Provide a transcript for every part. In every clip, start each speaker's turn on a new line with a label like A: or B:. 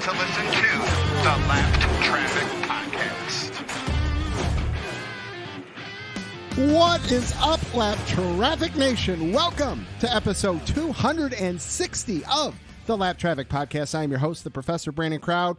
A: to listen to the Lapped Traffic Podcast.
B: What is up, Lap Traffic Nation? Welcome to episode 260 of the Lap Traffic Podcast. I am your host, the Professor Brandon Crowd.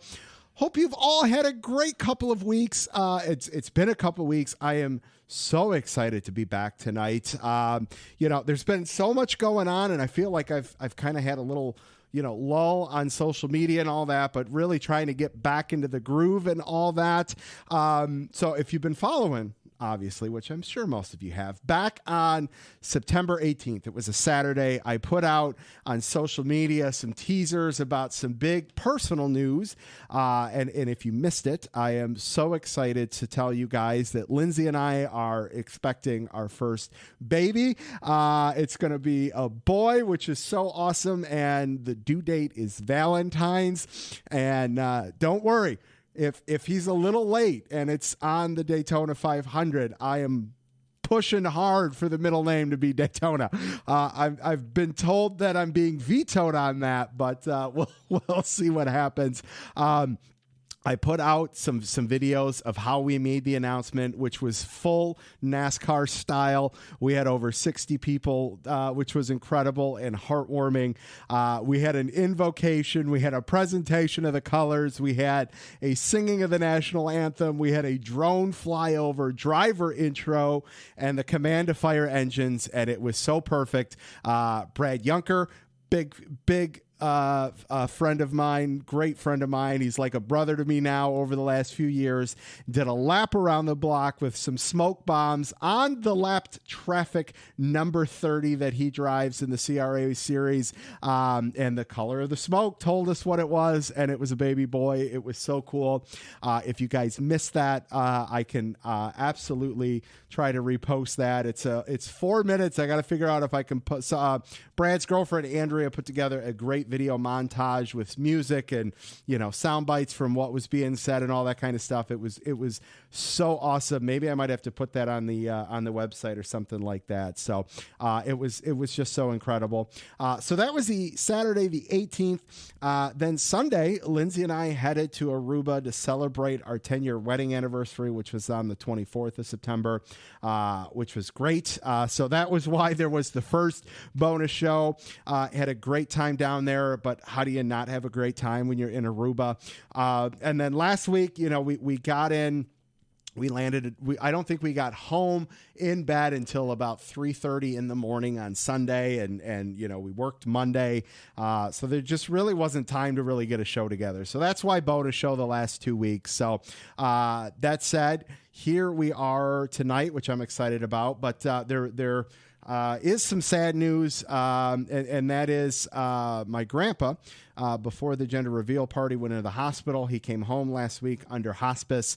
B: Hope you've all had a great couple of weeks. It's been a couple of weeks. I am so excited to be back tonight. There's been so much going on, and I feel like I've kind of had a little lull on social media and all that, but really trying to get back into the groove and all that. So if you've been following, obviously, which I'm sure most of you have, back on September 18th, it was a Saturday, I put out on social media some teasers about some big personal news. And if you missed it, I am so excited to tell you guys that Lindsay and I are expecting our first baby. It's going to be a boy, which is so awesome. And the due date is Valentine's. And don't worry. If he's a little late and it's on the Daytona 500, I am pushing hard for the middle name to be Daytona. I've been told that I'm being vetoed on that, but we'll see what happens. I put out some videos of how we made the announcement, which was full NASCAR style. We had over 60 people, which was incredible and heartwarming. We had an invocation. We had a presentation of the colors. We had a singing of the national anthem. We had a drone flyover, driver intro, and the command to fire engines, and it was so perfect. Brad Yunker, big a friend of mine, great friend of mine. He's like a brother to me now over the last few years. Did a lap around the block with some smoke bombs on the lapped traffic number 30 that he drives in the CRA series. And the color of the smoke told us what it was, and it was a baby boy. It was so cool. If you guys missed that, I can absolutely try to repost that. It's 4 minutes. I got to figure out if I can put Brad's girlfriend, Andrea, put together a great video montage with music and sound bites from what was being said and all that kind of stuff. It was so awesome. Maybe I might have to put that on the website or something like that. So it was just so incredible. So that was the Saturday the 18th. Then Sunday, Lindsay and I headed to Aruba to celebrate our 10-year wedding anniversary, which was on the 24th of September, which was great. So that was why there was the first bonus show. Had a great time down there, but how do you not have a great time when you're in Aruba? And then last week, we got in. We landed. I don't think we got home in bed until about 3:30 in the morning on Sunday, and we worked Monday, so there just really wasn't time to really get a show together. So that's why bonus show the last 2 weeks. So that said, here we are tonight, which I'm excited about. But there is some sad news, and that is my grandpa. Before the gender reveal party, went into the hospital. He came home last week under hospice,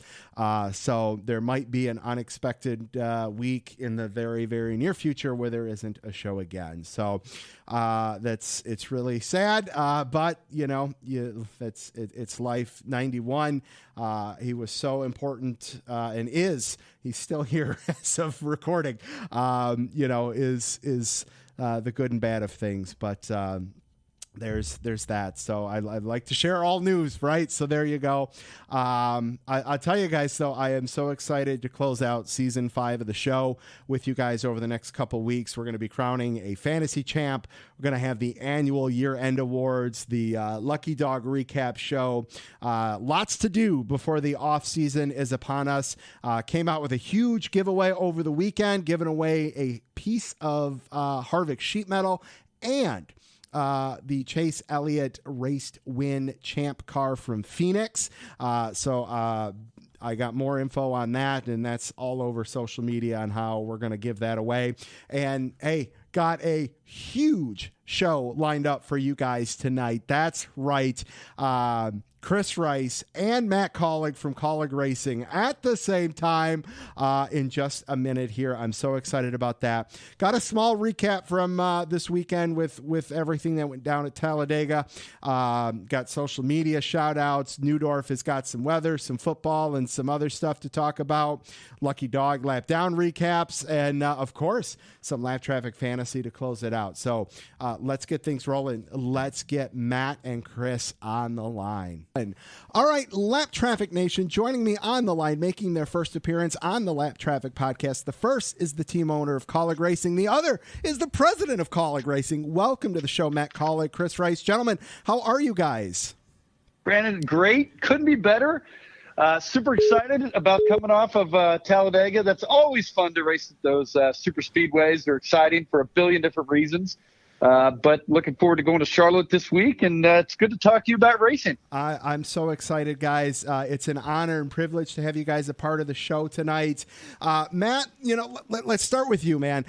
B: so there might be an unexpected week in the very, very near future where there isn't a show again. So it's really sad, but it's life. 91. He was so important, and he's still here as of recording. Is the good and bad of things, but. There's that. So I'd like to share all news, right? So there you go. I'll tell you guys, though, I am so excited to close out season 5 of the show with you guys over the next couple weeks. We're going to be crowning a fantasy champ. We're going to have the annual year-end awards, the Lucky Dog recap show. Lots to do before the off season is upon us. Came out with a huge giveaway over the weekend, giving away a piece of Harvick sheet metal and the Chase Elliott raced win champ car from Phoenix. So I got more info on that, and that's all over social media on how we're going to give that away. And hey, got a huge show lined up for you guys tonight. That's right. Chris Rice and Matt Kaulig from Kaulig Racing at the same time in just a minute here. I'm so excited about that. Got a small recap from this weekend with everything that went down at Talladega. Got social media shout outs. Neudorff has got some weather, some football, and some other stuff to talk about. Lucky Dog lap down recaps, and of course, some lap traffic fantasy to close it out. So let's get things rolling. Let's get Matt and Chris on the line. All right, Lap Traffic Nation, joining me on the line, making their first appearance on the Lap Traffic podcast. The first is the team owner of Kaulig Racing. The other is the president of Kaulig Racing. Welcome to the show, Matt Kaulig, Chris Rice. Gentlemen, how are you guys?
C: Brandon, great. Couldn't be better. Super excited about coming off of Talladega. That's always fun to race at those super speedways. They're exciting for a billion different reasons. But looking forward to going to Charlotte this week, and it's good to talk to you about racing. I'm
B: so excited, guys. It's an honor and privilege to have you guys a part of the show tonight. Matt, let's start with you, man.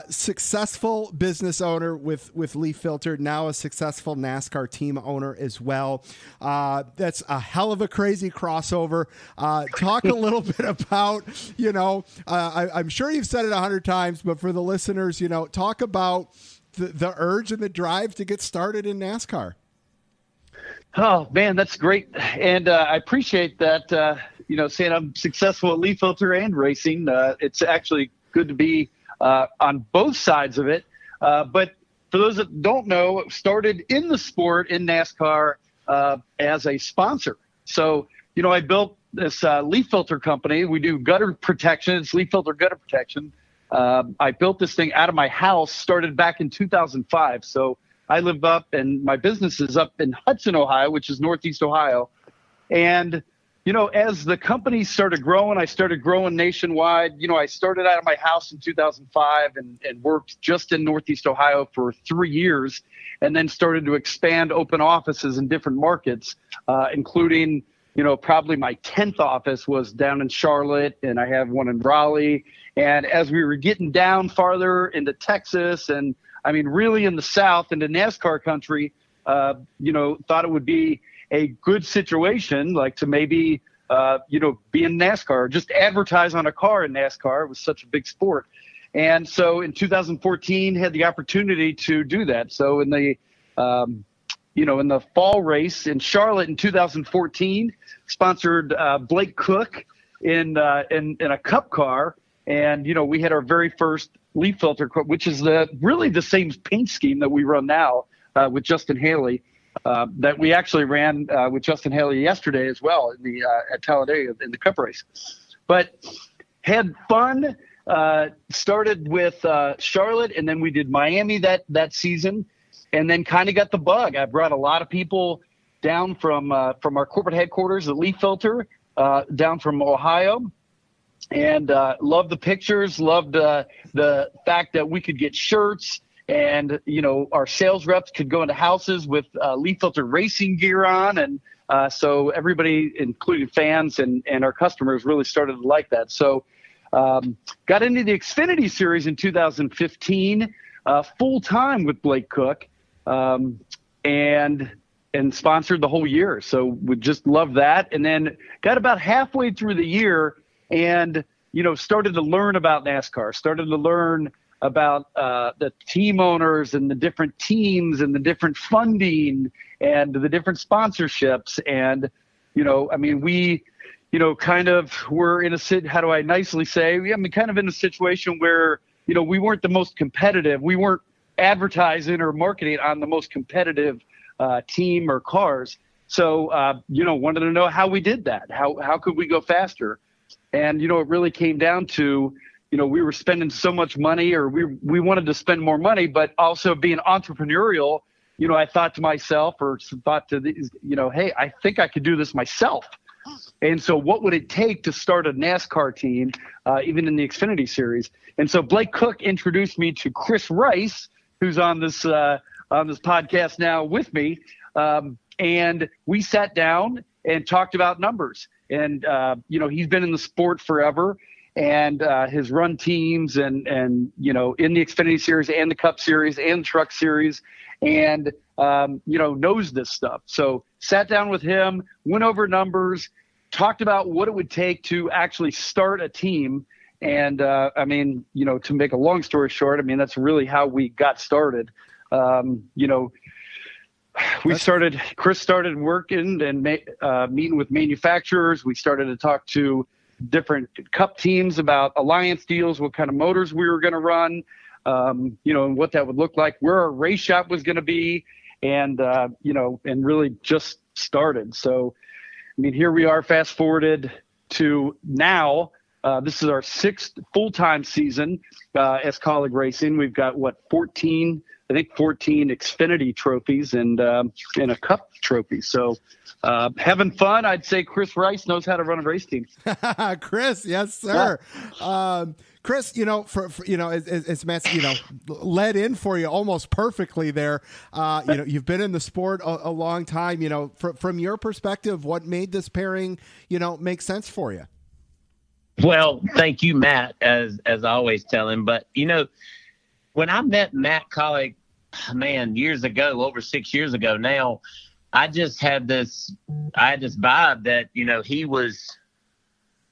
B: Successful business owner with Leaf Filter, now a successful NASCAR team owner as well. That's a hell of a crazy crossover. Talk a little bit about, I'm sure you've said it 100 times, but for the listeners, talk about the urge and the drive to get started in NASCAR.
C: Oh man, that's great. And I appreciate that, saying I'm successful at Leaf Filter and racing. It's actually good to be on both sides of it. But for those that don't know, started in the sport in NASCAR as a sponsor. So, I built this Leaf Filter company. We do gutter protection. It's Leaf Filter gutter protection. I built this thing out of my house, started back in 2005. So I live up, and my business is up in Hudson, Ohio, which is Northeast Ohio. And, as the company started growing, I started growing nationwide. I started out of my house in 2005 and worked just in Northeast Ohio for 3 years, and then started to expand, open offices in different markets, including, probably my 10th office was down in Charlotte, and I have one in Raleigh. And as we were getting down farther into Texas and, really in the South into NASCAR country, thought it would be a good situation, like to maybe, be in NASCAR, just advertise on a car in NASCAR. It was such a big sport. And so in 2014, had the opportunity to do that. So in the, in the fall race in Charlotte in 2014, sponsored Blake Cook in a Cup car. And, we had our very first Leaf Filter, which is really the same paint scheme that we run now with Justin Haley, that we actually ran with Justin Haley yesterday as well at Talladega in the Cup race. But had fun, started with Charlotte, and then we did Miami that season, and then kind of got the bug. I brought a lot of people down from our corporate headquarters at Leaf Filter, down from Ohio. And loved the pictures, loved the fact that we could get shirts, and our sales reps could go into houses with Leaf Filter racing gear on, and so everybody, including fans and our customers, really started to like that. So got into the Xfinity Series in 2015 full time with Blake Cook, and sponsored the whole year. So we just loved that, and then got about halfway through the year. And, started to learn about NASCAR, started to learn about the team owners and the different teams and the different funding and the different sponsorships. And, we, kind of were in how do I nicely say, kind of in a situation where, we weren't the most competitive. We weren't advertising or marketing on the most competitive team or cars. So, wanted to know how we did that. How could we go faster? And, it really came down to, we were spending so much money, or we wanted to spend more money, but also being entrepreneurial, I thought to myself, hey, I think I could do this myself. And so what would it take to start a NASCAR team, even in the Xfinity Series? And so Blake Cook introduced me to Chris Rice, who's on this podcast now with me. And we sat down and talked about numbers. And, he's been in the sport forever, and has run teams and in the Xfinity Series and the Cup Series and the Truck Series, and, knows this stuff. So sat down with him, went over numbers, talked about what it would take to actually start a team. And, to make a long story short, that's really how we got started. Chris started working and meeting with manufacturers. We started to talk to different Cup teams about alliance deals, what kind of motors we were going to run, and what that would look like, where our race shop was going to be, and really just started. So, I mean, here we are, fast forwarded to now. This is our 6th full-time season as Kaulig Racing. We've got 14 Xfinity trophies and a Cup trophy. So having fun. I'd say Chris Rice knows how to run a race team.
B: Chris, yes, sir. Yeah. Chris, for as Matt's, led in for you almost perfectly there. You've been in the sport a long time. From your perspective, what made this pairing, make sense for you?
D: Well, thank you, Matt, as I always tell him. But, when I met Matt Kaulig, man, years ago, over 6 years ago now, I had this vibe that,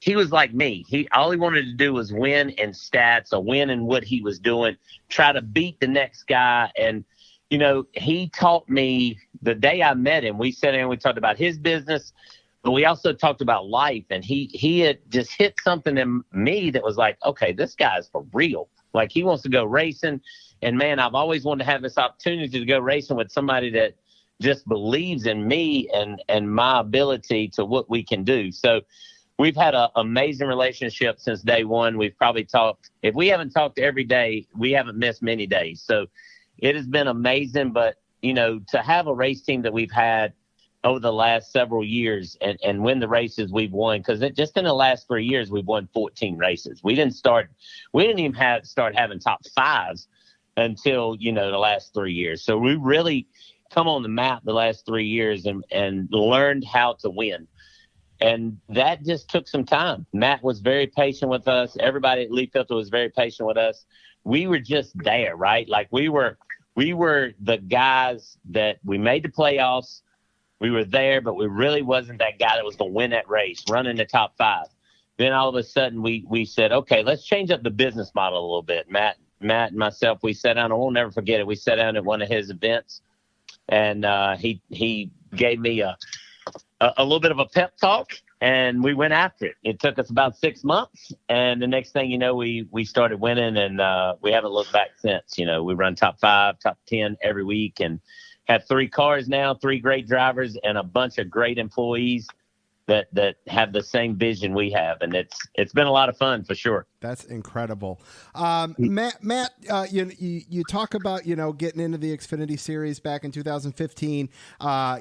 D: he was like me. All he wanted to do was win in stats, or win in what he was doing, try to beat the next guy. And, he taught me the day I met him. We sat down and we talked about his business, but we also talked about life. And he had just hit something in me that was like, okay, this guy's for real. Like, he wants to go racing. And, man, I've always wanted to have this opportunity to go racing with somebody that just believes in me and my ability to what we can do. So we've had an amazing relationship since day one. We've probably talked, if we haven't talked every day, we haven't missed many days. So it has been amazing. But, to have a race team that we've had over the last several years and win the races we've won, because just in the last 3 years, we've won 14 races. We didn't even start having top fives until, the last 3 years. So we really come on the map the last 3 years and learned how to win. And that just took some time. Matt was very patient with us. Everybody at Leaf Filter was very patient with us. We were just there, right? Like, we were the guys that we made the playoffs. We were there, but we really wasn't that guy that was going to win that race, running the top five. Then all of a sudden we said, okay, let's change up the business model a little bit. Matt and myself, we sat down, and we'll never forget it. We sat down at one of his events, and he gave me a little bit of a pep talk, and we went after it. It took us about 6 months, and the next thing you know, we started winning, and we haven't looked back since. We run top 5, top 10 every week, and have 3 cars now, 3 great drivers, and a bunch of great employees that have the same vision we have. And it's been a lot of fun for sure.
B: That's incredible. Matt, you talk about, getting into the Xfinity series back in 2015.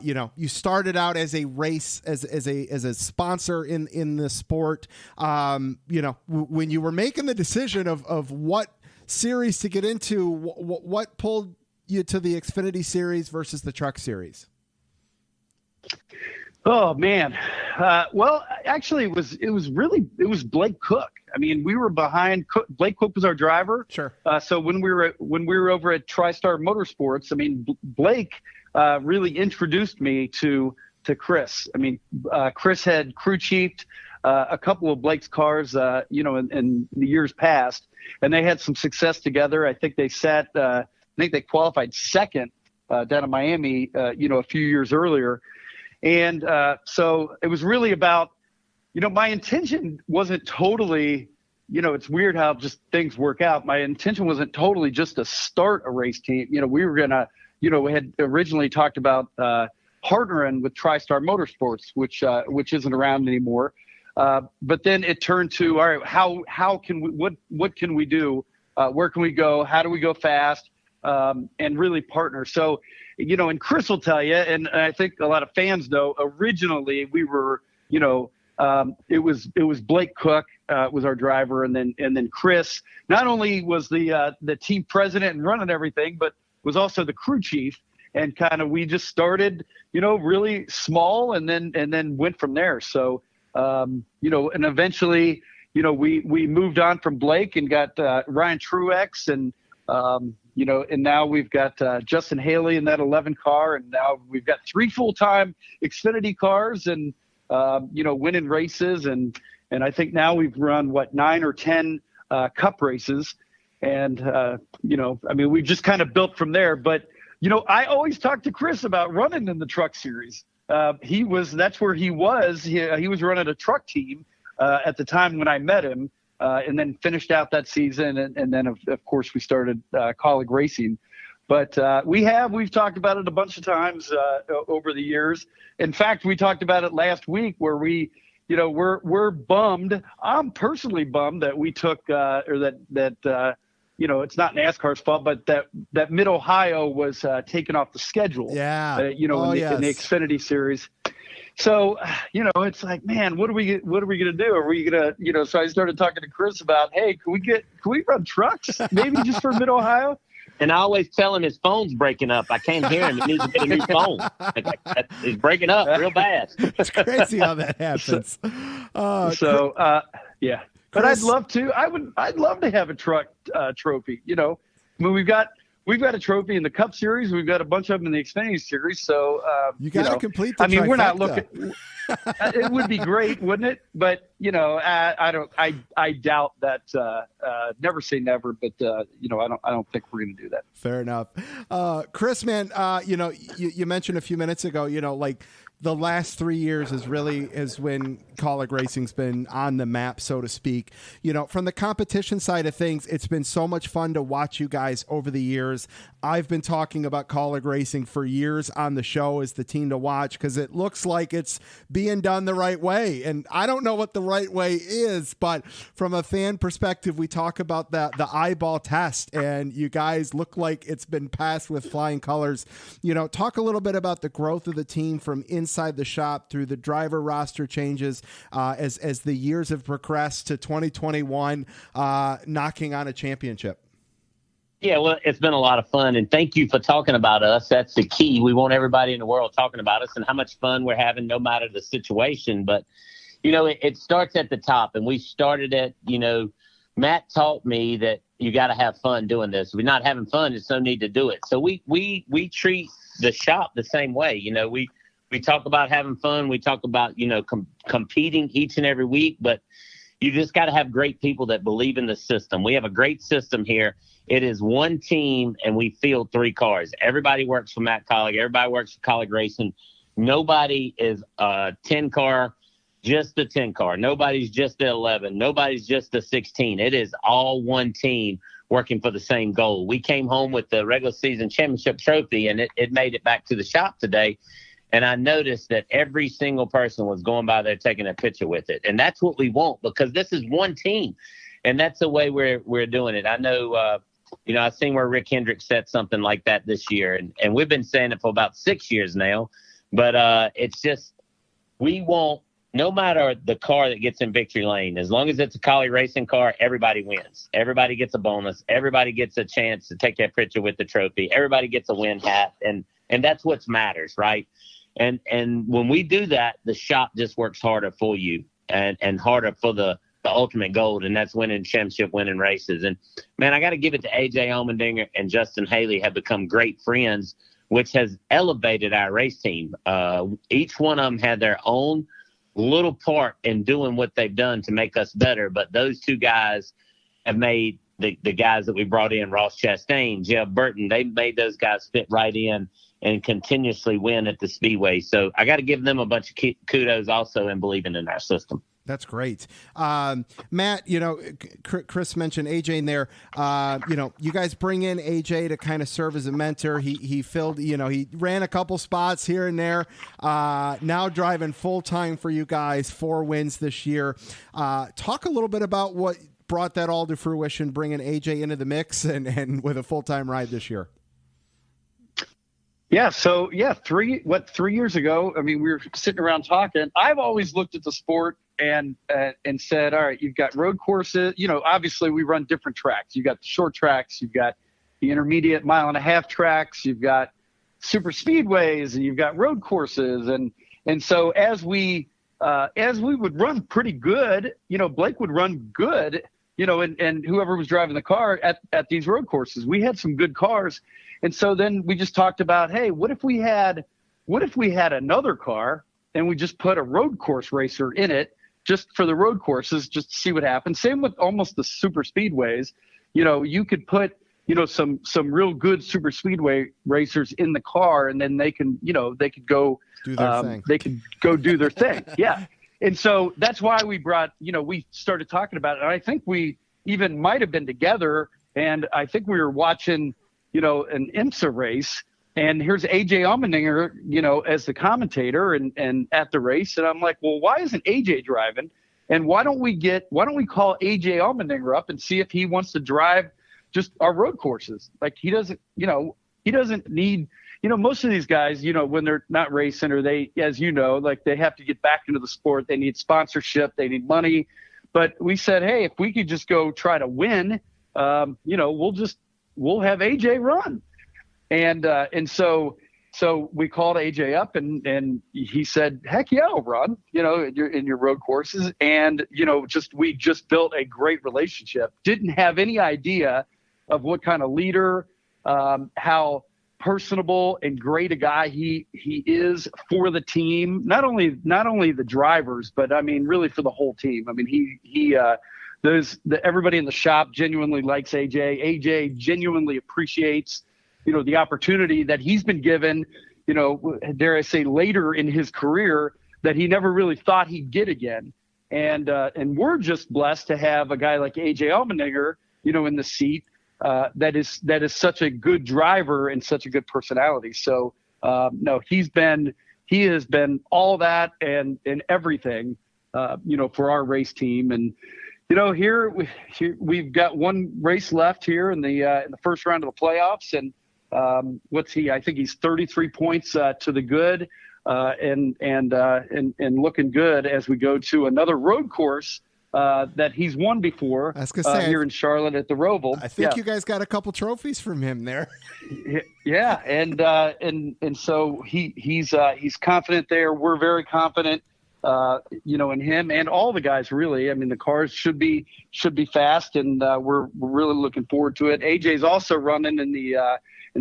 B: You started out as a race, as a sponsor in the sport. When you were making the decision of what series to get into, what pulled you to the Xfinity series versus the Truck series?
C: Oh man. Well, actually it was Blake Cook. I mean, we were behind Cook. Blake Cook was our driver. Sure. So when we were over at TriStar Motorsports, I mean, Blake really introduced me to Chris. I mean, Chris had crew chiefed a couple of Blake's cars, in the years past, and they had some success together. I think they they qualified second down in Miami, a few years earlier. And so it was really about, my intention wasn't totally, it's weird how just things work out. My intention wasn't totally just to start a race team. We were going to, we had originally talked about partnering with TriStar Motorsports, which isn't around anymore. But then it turned to, all right, how can we, what can we do? Where can we go? How do we go fast? And really partner. So, and Chris will tell you, and I think a lot of fans know, originally we were, it was Blake Cook was our driver, and then Chris not only was the team president and running everything, but was also the crew chief. And kind of we just started, really small, and then went from there. So, and eventually, we moved on from Blake and got Ryan Truex and. And now we've got Justin Haley in that 11 car, and now we've got 3 full-time Xfinity cars, and winning races, and I think now we've run 9 or 10 Cup races, and we've just kind of built from there. But I always talk to Chris about running in the Truck series. That's where he was. He was running a truck team at the time when I met him. And then finished out that season. And then, of course, we started Kaulig Racing. But we've talked about it a bunch of times over the years. In fact, we talked about it last week where we're bummed. I'm personally bummed that we took it's not NASCAR's fault, but that Mid Ohio was taken off the schedule.
B: Yeah.
C: In the Xfinity Series. So, it's like, man, what are we going to do? Are we going to, so I started talking to Chris about, hey, can we run trucks maybe just for Mid Ohio?
D: And I always tell him his phone's breaking up. I can't hear him. He needs to get a new phone. He's breaking up real bad.
B: It's crazy how that happens.
C: Yeah. But
B: Chris,
C: I'd love to. I'd love to have a truck trophy. I mean, we've got a trophy in the Cup Series. We've got a bunch of them in the Xfinity Series. So
B: you got to complete the
C: I mean,
B: trifecta.
C: we're not looking. It would be great, wouldn't it? But I doubt that. Never say never, but I don't think we're going to do that.
B: Fair enough. Chris, man, you mentioned a few minutes ago, like the last 3 years is when Kaulig Racing's been on the map, so to speak. From the competition side of things, it's been so much fun to watch you guys over the years. I've been talking about Kaulig Racing for years on the show as the team to watch because it looks like it's being done the right way. And I don't know what the right way is, but from a fan perspective, we talk about the eyeball test, and you guys look like it's been passed with flying colors. Talk a little bit about the growth of the team from inside the shop through the driver roster changes as the years have progressed to 2021, knocking on a championship.
D: Yeah, well, it's been a lot of fun, and thank you for talking about us. That's the key. We want everybody in the world talking about us and how much fun we're having no matter the situation. But, it starts at the top, and we started at, Matt taught me that you got to have fun doing this. If we're not having fun, there's no need to do it. So we treat the shop the same way. We talk about having fun. We talk about, competing each and every week, but you just got to have great people that believe in the system. We have a great system here. It is one team, and we field 3 cars. Everybody works for Matt Kaulig. Everybody works for Kaulig Racing. Nobody is a 10-car, just a 10-car. Nobody's just the 11. Nobody's just the 16. It is all one team working for the same goal. We came home with the regular season championship trophy, and it made it back to the shop today. And I noticed that every single person was going by there taking a picture with it. And that's what we want, because this is one team. And that's the way we're doing it. I know, I've seen where Rick Hendrick said something like that this year. And we've been saying it for about 6 years now. But it's just, we want, no matter the car that gets in victory lane, as long as it's a Kaulig Racing car, everybody wins. Everybody gets a bonus. Everybody gets a chance to take that picture with the trophy. Everybody gets a win hat. And that's what matters, right? And when we do that, the shop just works harder for you and harder for the ultimate goal, and that's winning championship, winning races. And, man, I got to give it to A.J. Allmendinger and Justin Haley have become great friends, which has elevated our race team. Each one of them had their own little part in doing what they've done to make us better, but those two guys have made the guys that we brought in, Ross Chastain, Jeff Burton, they made those guys fit right in and continuously win at the Speedway. So I got to give them a bunch of kudos also in believing in our system.
B: That's great. Matt, Chris mentioned AJ in there. You guys bring in AJ to kind of serve as a mentor. He filled, he ran a couple spots here and there. Now driving full time for you guys, 4 wins this year. Talk a little bit about what brought that all to fruition, bringing AJ into the mix and with a full-time ride this year.
C: Yeah. So 3 years ago, I mean, we were sitting around talking. I've always looked at the sport and said, all right, you've got road courses. Obviously we run different tracks. You've got the short tracks, you've got the intermediate 1.5-mile tracks, you've got super speedways, and you've got road courses. And so as we would run pretty good, Blake would run good, and whoever was driving the car at these road courses, we had some good cars. And so then we just talked about, hey, what if we had another car and we just put a road course racer in it just for the road courses, just to see what happens. Same with almost the super speedways. You could put, some real good super speedway racers in the car, and then they can, they could go
B: do their thing.
C: They could go do their thing. Yeah. And so that's why we brought, we started talking about it. And I think we even might have been together, and I think we were watching an IMSA race, and here's AJ Allmendinger, as the commentator and at the race. And I'm like, well, why isn't AJ driving? And why don't we call AJ Allmendinger up and see if he wants to drive just our road courses? Like he doesn't need, most of these guys, when they're not racing or they, as like they have to get back into the sport, they need sponsorship, they need money. But we said, hey, if we could just go try to win, we'll have AJ run. And so we called AJ up and he said, heck yeah, I'll run, in your road courses. And, we just built a great relationship. Didn't have any idea of what kind of leader, how personable and great a guy he is for the team. Not only the drivers, but I mean, really for the whole team. I mean, everybody in the shop genuinely likes AJ. AJ genuinely appreciates, the opportunity that he's been given, dare I say, later in his career that he never really thought he'd get again. And we're just blessed to have a guy like AJ Allmendinger, in the seat, that is such a good driver and such a good personality. So, no, he has been all that and everything, for our race team. And, here we've got one race left here in the first round of the playoffs. And, I think he's 33 points to the good, and looking good as we go to another road course that he's won before. I was gonna say, here in Charlotte at the Roval.
B: I think you guys got a couple trophies from him there.
C: Yeah, and so he's confident there. We're very confident, in him and all the guys. Really, I mean, the cars should be fast, and we're really looking forward to it. AJ's also running in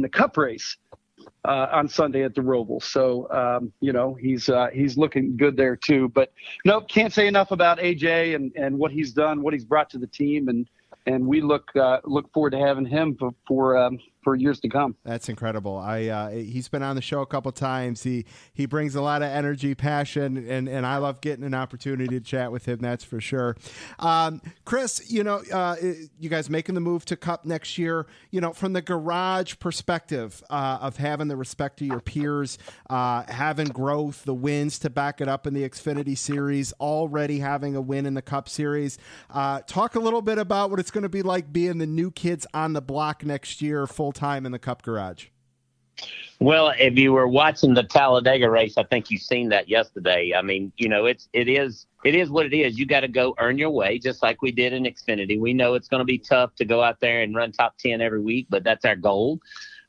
C: the Cup race on Sunday at the Roval. So, he's looking good there too. But nope, can't say enough about AJ and what he's done, what he's brought to the team, and we look forward to having him for years to come.
B: That's incredible. He's been on the show a couple times. He brings a lot of energy, passion, and I love getting an opportunity to chat with him. That's for sure. Chris, you guys making the move to Cup next year, from the garage perspective of having the respect of your peers, having growth, the wins to back it up in the Xfinity Series, already having a win in the Cup Series. Talk a little bit about what it's going to be like being the new kids on the block next year, full time in the Cup garage.
D: Well, if you were watching the Talladega race, I think you've seen that yesterday. I mean, it is what it is. You got to go earn your way, just like we did in Xfinity. We know it's going to be tough to go out there and run top 10 every week, but that's our goal.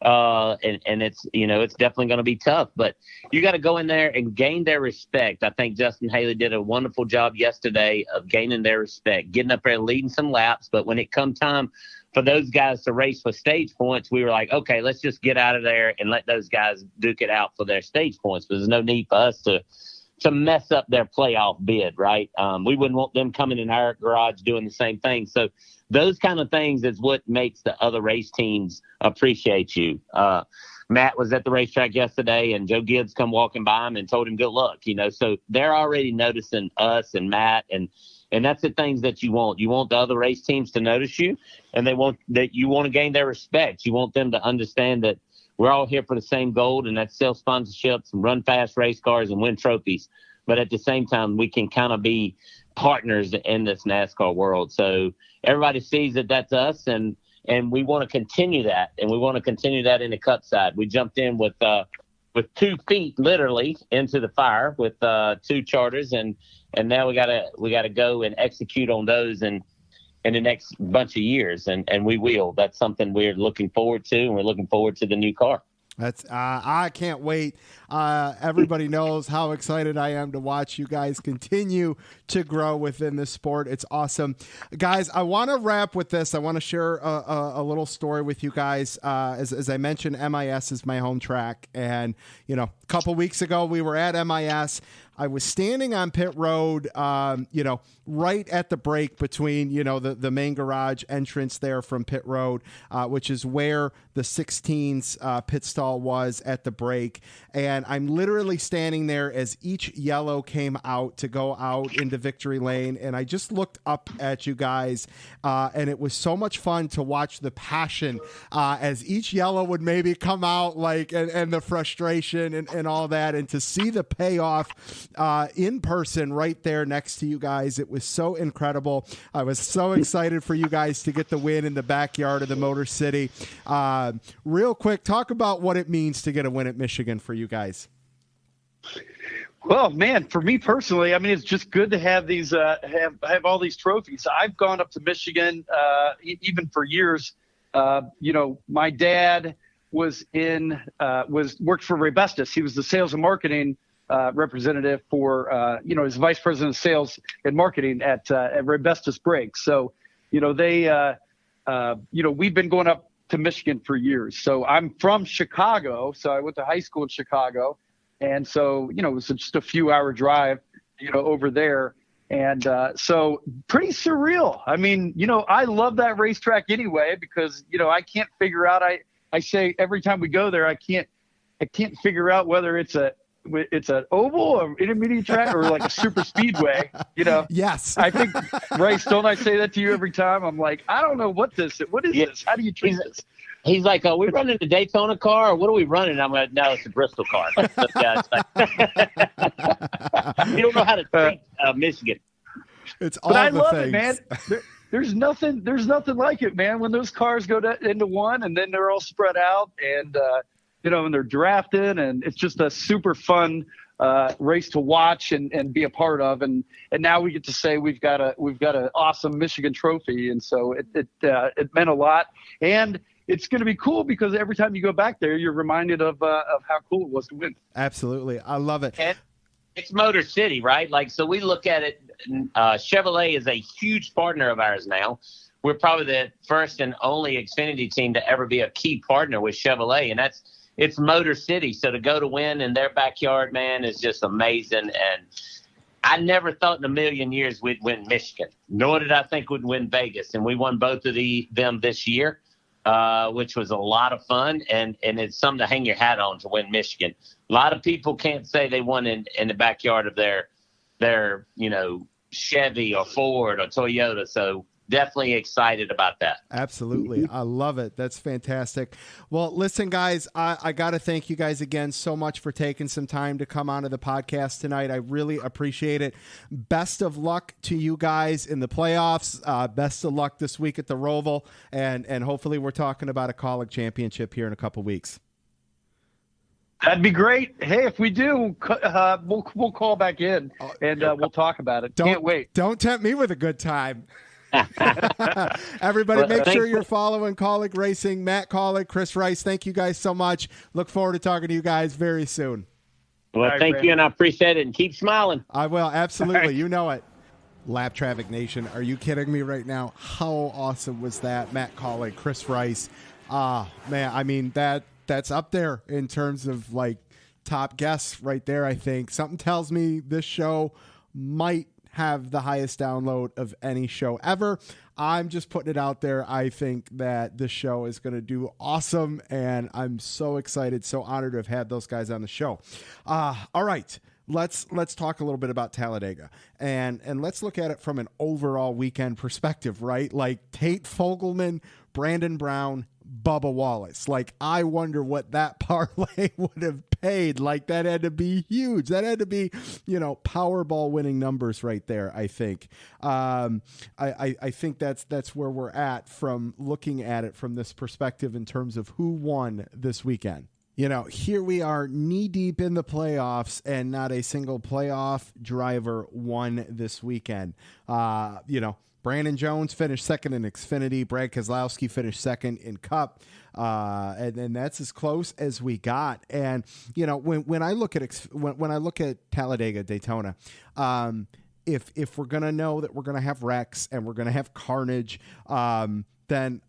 D: And it's, it's definitely going to be tough, but you got to go in there and gain their respect. I think Justin Haley did a wonderful job yesterday of gaining their respect, getting up there and leading some laps. But when it come time for those guys to race for stage points, we were like, okay, let's just get out of there and let those guys duke it out for their stage points. There's no need for us to mess up their playoff bid, right? We wouldn't want them coming in our garage doing the same thing. So those kind of things is what makes the other race teams appreciate you. Matt was at the racetrack yesterday, and Joe Gibbs come walking by him and told him good luck, so they're already noticing us and Matt, and that's the things that you want. You want the other race teams to notice you, and you want to gain their respect. You want them to understand that we're all here for the same goal, and that's sell sponsorships and run fast race cars and win trophies. But at the same time, we can kind of be partners in this NASCAR world. So everybody sees that that's us, and we want to continue that, and we want to continue that in the Cup side. We jumped in with 2 feet literally into the fire with 2 charters, and now we gotta go and execute on those in the next bunch of years, and we will. That's something we're looking forward to, and we're looking forward to the new car.
B: That's I can't wait. Everybody knows how excited I am to watch you guys continue to grow within this sport. It's awesome. Guys, I want to wrap with this. I want to share a little story with you guys. As I mentioned, MIS is my home track, and couple weeks ago, we were at MIS. I was standing on pit road, right at the break between, the main garage entrance there from pit road, which is where the 16's pit stall was at the break. And I'm literally standing there as each yellow came out to go out into victory lane. And I just looked up at you guys, and it was so much fun to watch the passion as each yellow would maybe come out, and the frustration and all that, and to see the payoff in person right there next to you guys. It was so incredible. I was so excited for you guys to get the win in the backyard of the Motor City. Real quick, talk about what it means to get a win at Michigan for you guys.
C: Well, man, for me personally, I mean, it's just good to have these, have all these trophies. I've gone up to Michigan, even for years. My dad worked for Rebestus. He was the sales and marketing representative for, his vice president of sales and marketing at Rebestus Brakes. So, we've been going up to Michigan for years. So I'm from Chicago. So I went to high school in Chicago. And so, it was just a few hour drive, over there. And so pretty surreal. I mean, I love that racetrack anyway, because, I can't figure out, I say every time we go there, I can't figure out whether it's an oval or intermediate track or like a super speedway,
B: Yes.
C: I think, Race, don't I say that to you every time? I'm like, I don't know what is this? How do you treat this?
D: He's like, "Oh, we running the Daytona car, or what are we running?" I'm like, "No, it's a Bristol car." Yeah, it's like, you don't know how to treat Michigan.
B: It's all
C: but I
B: the
C: love
B: things.
C: it, man. There's nothing like it, man. When those cars go into one and then they're all spread out, and and they're drafted, and it's just a super fun race to watch and be a part of. And now we get to say we've got an awesome Michigan trophy, and so it meant a lot. And it's going to be cool because every time you go back there, you're reminded of how cool it was to win.
B: Absolutely. I love it.
D: And it's Motor City, right? Like, so we look at it. Chevrolet is a huge partner of ours now. We're probably the first and only Xfinity team to ever be a key partner with Chevrolet, and it's Motor City. So to go to win in their backyard, man, is just amazing. And I never thought in a million years we'd win Michigan, nor did I think we'd win Vegas. And we won both of them this year. Which was a lot of fun, and it's something to hang your hat on to win Michigan. A lot of people can't say they won in the backyard of their Chevy or Ford or Toyota. So definitely excited about that.
B: Absolutely. I love it. That's fantastic. Well, listen, guys, I got to thank you guys again so much for taking some time to come onto the podcast tonight. I really appreciate it. Best of luck to you guys in the playoffs. Best of luck this week at the Roval. And hopefully we're talking about a Kaulig championship here in a couple weeks.
C: That'd be great. Hey, if we do, we'll call back in and we'll talk about it. Can't wait.
B: Don't tempt me with a good time. Everybody, make sure you're following Kaulig Racing. Matt Kaulig, Chris Rice, thank you guys so much. Look forward to talking to you guys very soon.
D: Well, thank you, and I appreciate it, and keep smiling.
B: I will, absolutely. Right. You know it. Lap Traffic Nation, are you kidding me right now? How awesome was that? Matt Kaulig, Chris Rice. Man, I mean, that's up there in terms of like top guests right there, I think. Something tells me this show might have the highest download of any show ever. I'm just putting it out there. I think that this show is going to do awesome, and I'm so excited, so honored to have had those guys on the show. All right, let's talk a little bit about Talladega, and let's look at it from an overall weekend perspective, right? Like Tate Fogelman, Brandon Brown, Bubba Wallace. Like, I wonder what that parlay would have paid. Like, that had to be huge. That had to be, Powerball winning numbers right there, I think. I think that's where we're at from looking at it from this perspective in terms of who won this weekend. Here we are knee deep in the playoffs, and not a single playoff driver won this weekend. Brandon Jones finished second in Xfinity. Brad Keselowski finished second in Cup. And that's as close as we got. And, when I look at when I look at Talladega, Daytona, if we're going to know that we're going to have wrecks and we're going to have carnage, then,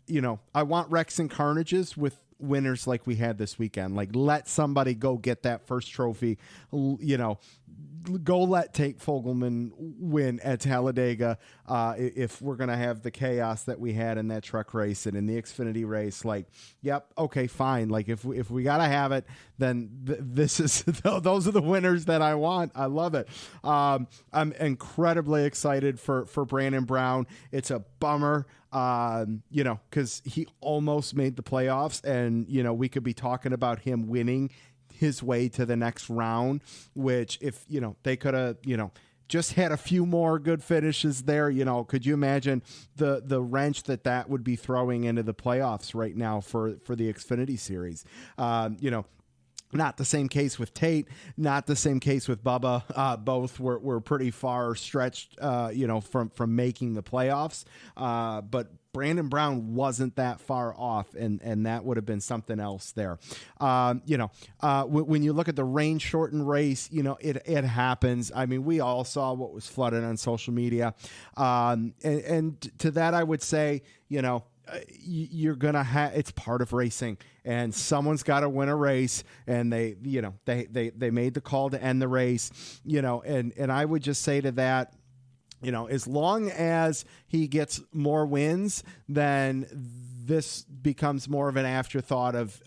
B: I want wrecks and carnages with winners like we had this weekend. Like, let somebody go get that first trophy, go let Tate Fogelman win at Talladega. If we're going to have the chaos that we had in that truck race and in the Xfinity race, like, yep. Okay, fine. Like if we got to have it, then this is, those are the winners that I want. I love it. I'm incredibly excited for Brandon Brown. It's a bummer, cause he almost made the playoffs, and, we could be talking about him winning his way to the next round, which if, they could have, just had a few more good finishes there, could you imagine the wrench that would be throwing into the playoffs right now for the Xfinity series? Not the same case with Tate, not the same case with Bubba. Both were pretty far stretched, from making the playoffs. But Brandon Brown wasn't that far off, and that would have been something else there. When you look at the rain shortened race, it happens. I mean, we all saw what was flooded on social media. And to that, I would say, you're gonna have, it's part of racing, and someone's got to win a race, and they made the call to end the race, and I would just say to that, as long as he gets more wins, then this becomes more of an afterthought of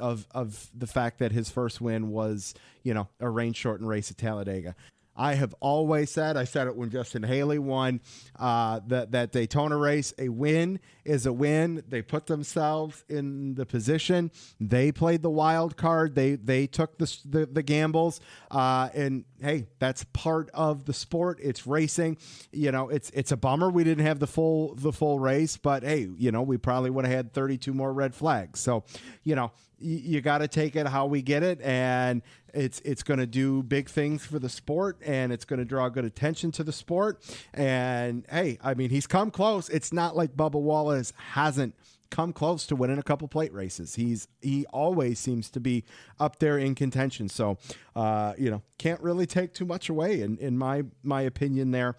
B: the fact that his first win was, a rain shortened race at Talladega. I have always said, I said it when Justin Haley won that Daytona race, a win is a win. They put themselves in the position. They played the wild card. They took the gambles. And hey, that's part of the sport. It's racing. It's a bummer we didn't have the full race, but hey, we probably would have had 32 more red flags. So, you got to take it how we get it, and it's going to do big things for the sport, and it's going to draw good attention to the sport. And hey, I mean, he's come close. It's not like Bubba Wallace hasn't come close to winning a couple plate races. He always seems to be up there in contention. So, can't really take too much away in my opinion there.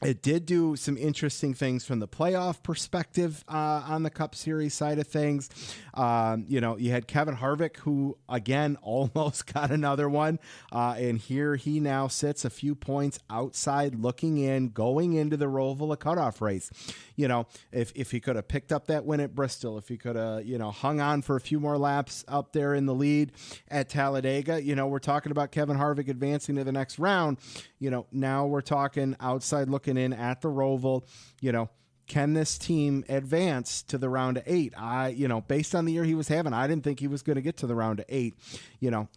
B: It did do some interesting things from the playoff perspective on the Cup Series side of things. You had Kevin Harvick, who, again, almost got another one. And here he now sits a few points outside looking in, going into the Roval cutoff race. If he could have picked up that win at Bristol, if he could have, hung on for a few more laps up there in the lead at Talladega, we're talking about Kevin Harvick advancing to the next round. Now we're talking outside looking in at the Roval. Can this team advance to the round of 8? Based on the year he was having, I didn't think he was going to get to the round of 8.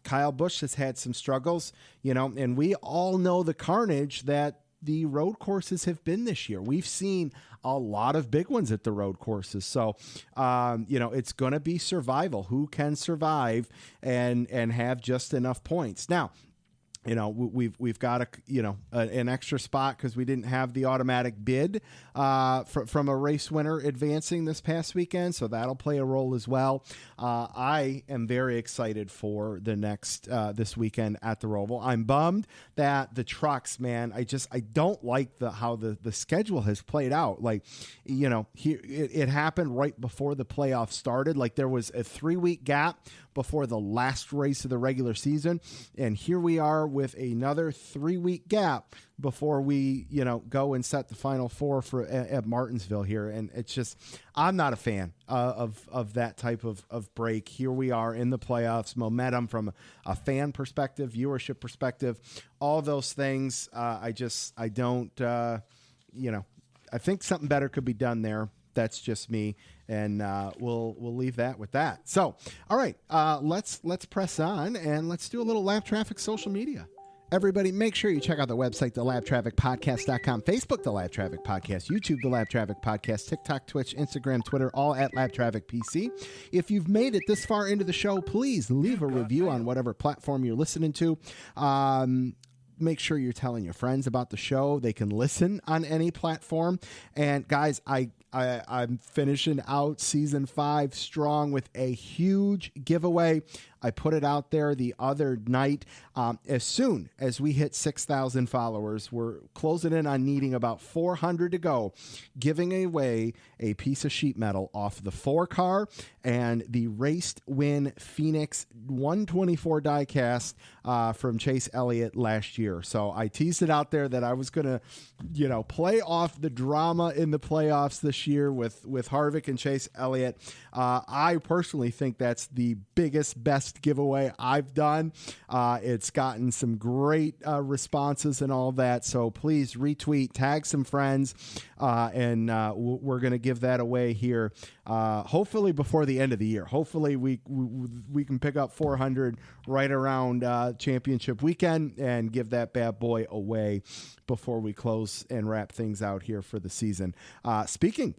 B: Kyle Busch has had some struggles, and we all know the carnage that the road courses have been this year. We've seen a lot of big ones at the road courses. So, it's going to be survival. Who can survive and have just enough points? Now, we've got an extra spot because we didn't have the automatic bid from a race winner advancing this past weekend, so that'll play a role as well. I am very excited for the next this weekend at the Roval. I'm bummed that the trucks, man. I don't like how the schedule has played out. Like, here it happened right before the playoffs started. Like, there was a 3-week gap before the last race of the regular season, and here we are with another 3-week gap before we go and set the final 4 at Martinsville here. And it's just, I'm not a fan of that type of break. Here we are in the playoffs, momentum from a fan perspective, viewership perspective, all those things. I think something better could be done there. That's just me, and we'll leave that with that. So, all right, let's press on, and let's do a little Lap Traffic social media. Everybody, make sure you check out the website, thelaptrafficpodcast.com, Facebook, The Lap Traffic Podcast, YouTube, The Lap Traffic Podcast, TikTok, Twitch, Instagram, Twitter, all at Lap Traffic PC. If you've made it this far into the show, please leave a review on whatever platform you're listening to. Make sure you're telling your friends about the show. They can listen on any platform. And guys, I'm finishing out season 5 strong with a huge giveaway. I put it out there the other night. As soon as we hit 6,000 followers, we're closing in on needing about 400 to go, giving away a piece of sheet metal off the 4 car and the Raced Win Phoenix 124 diecast from Chase Elliott last year. So I teased it out there that I was going to, play off the drama in the playoffs this year with Harvick and Chase Elliott. I personally think that's the biggest, best giveaway I've done. It's gotten some great responses and all that. So please retweet, tag some friends, and we're going to give that away here. Hopefully before the end of the year. Hopefully we can pick up 400 right around championship weekend and give that bad boy away before we close and wrap things out here for the season. Speaking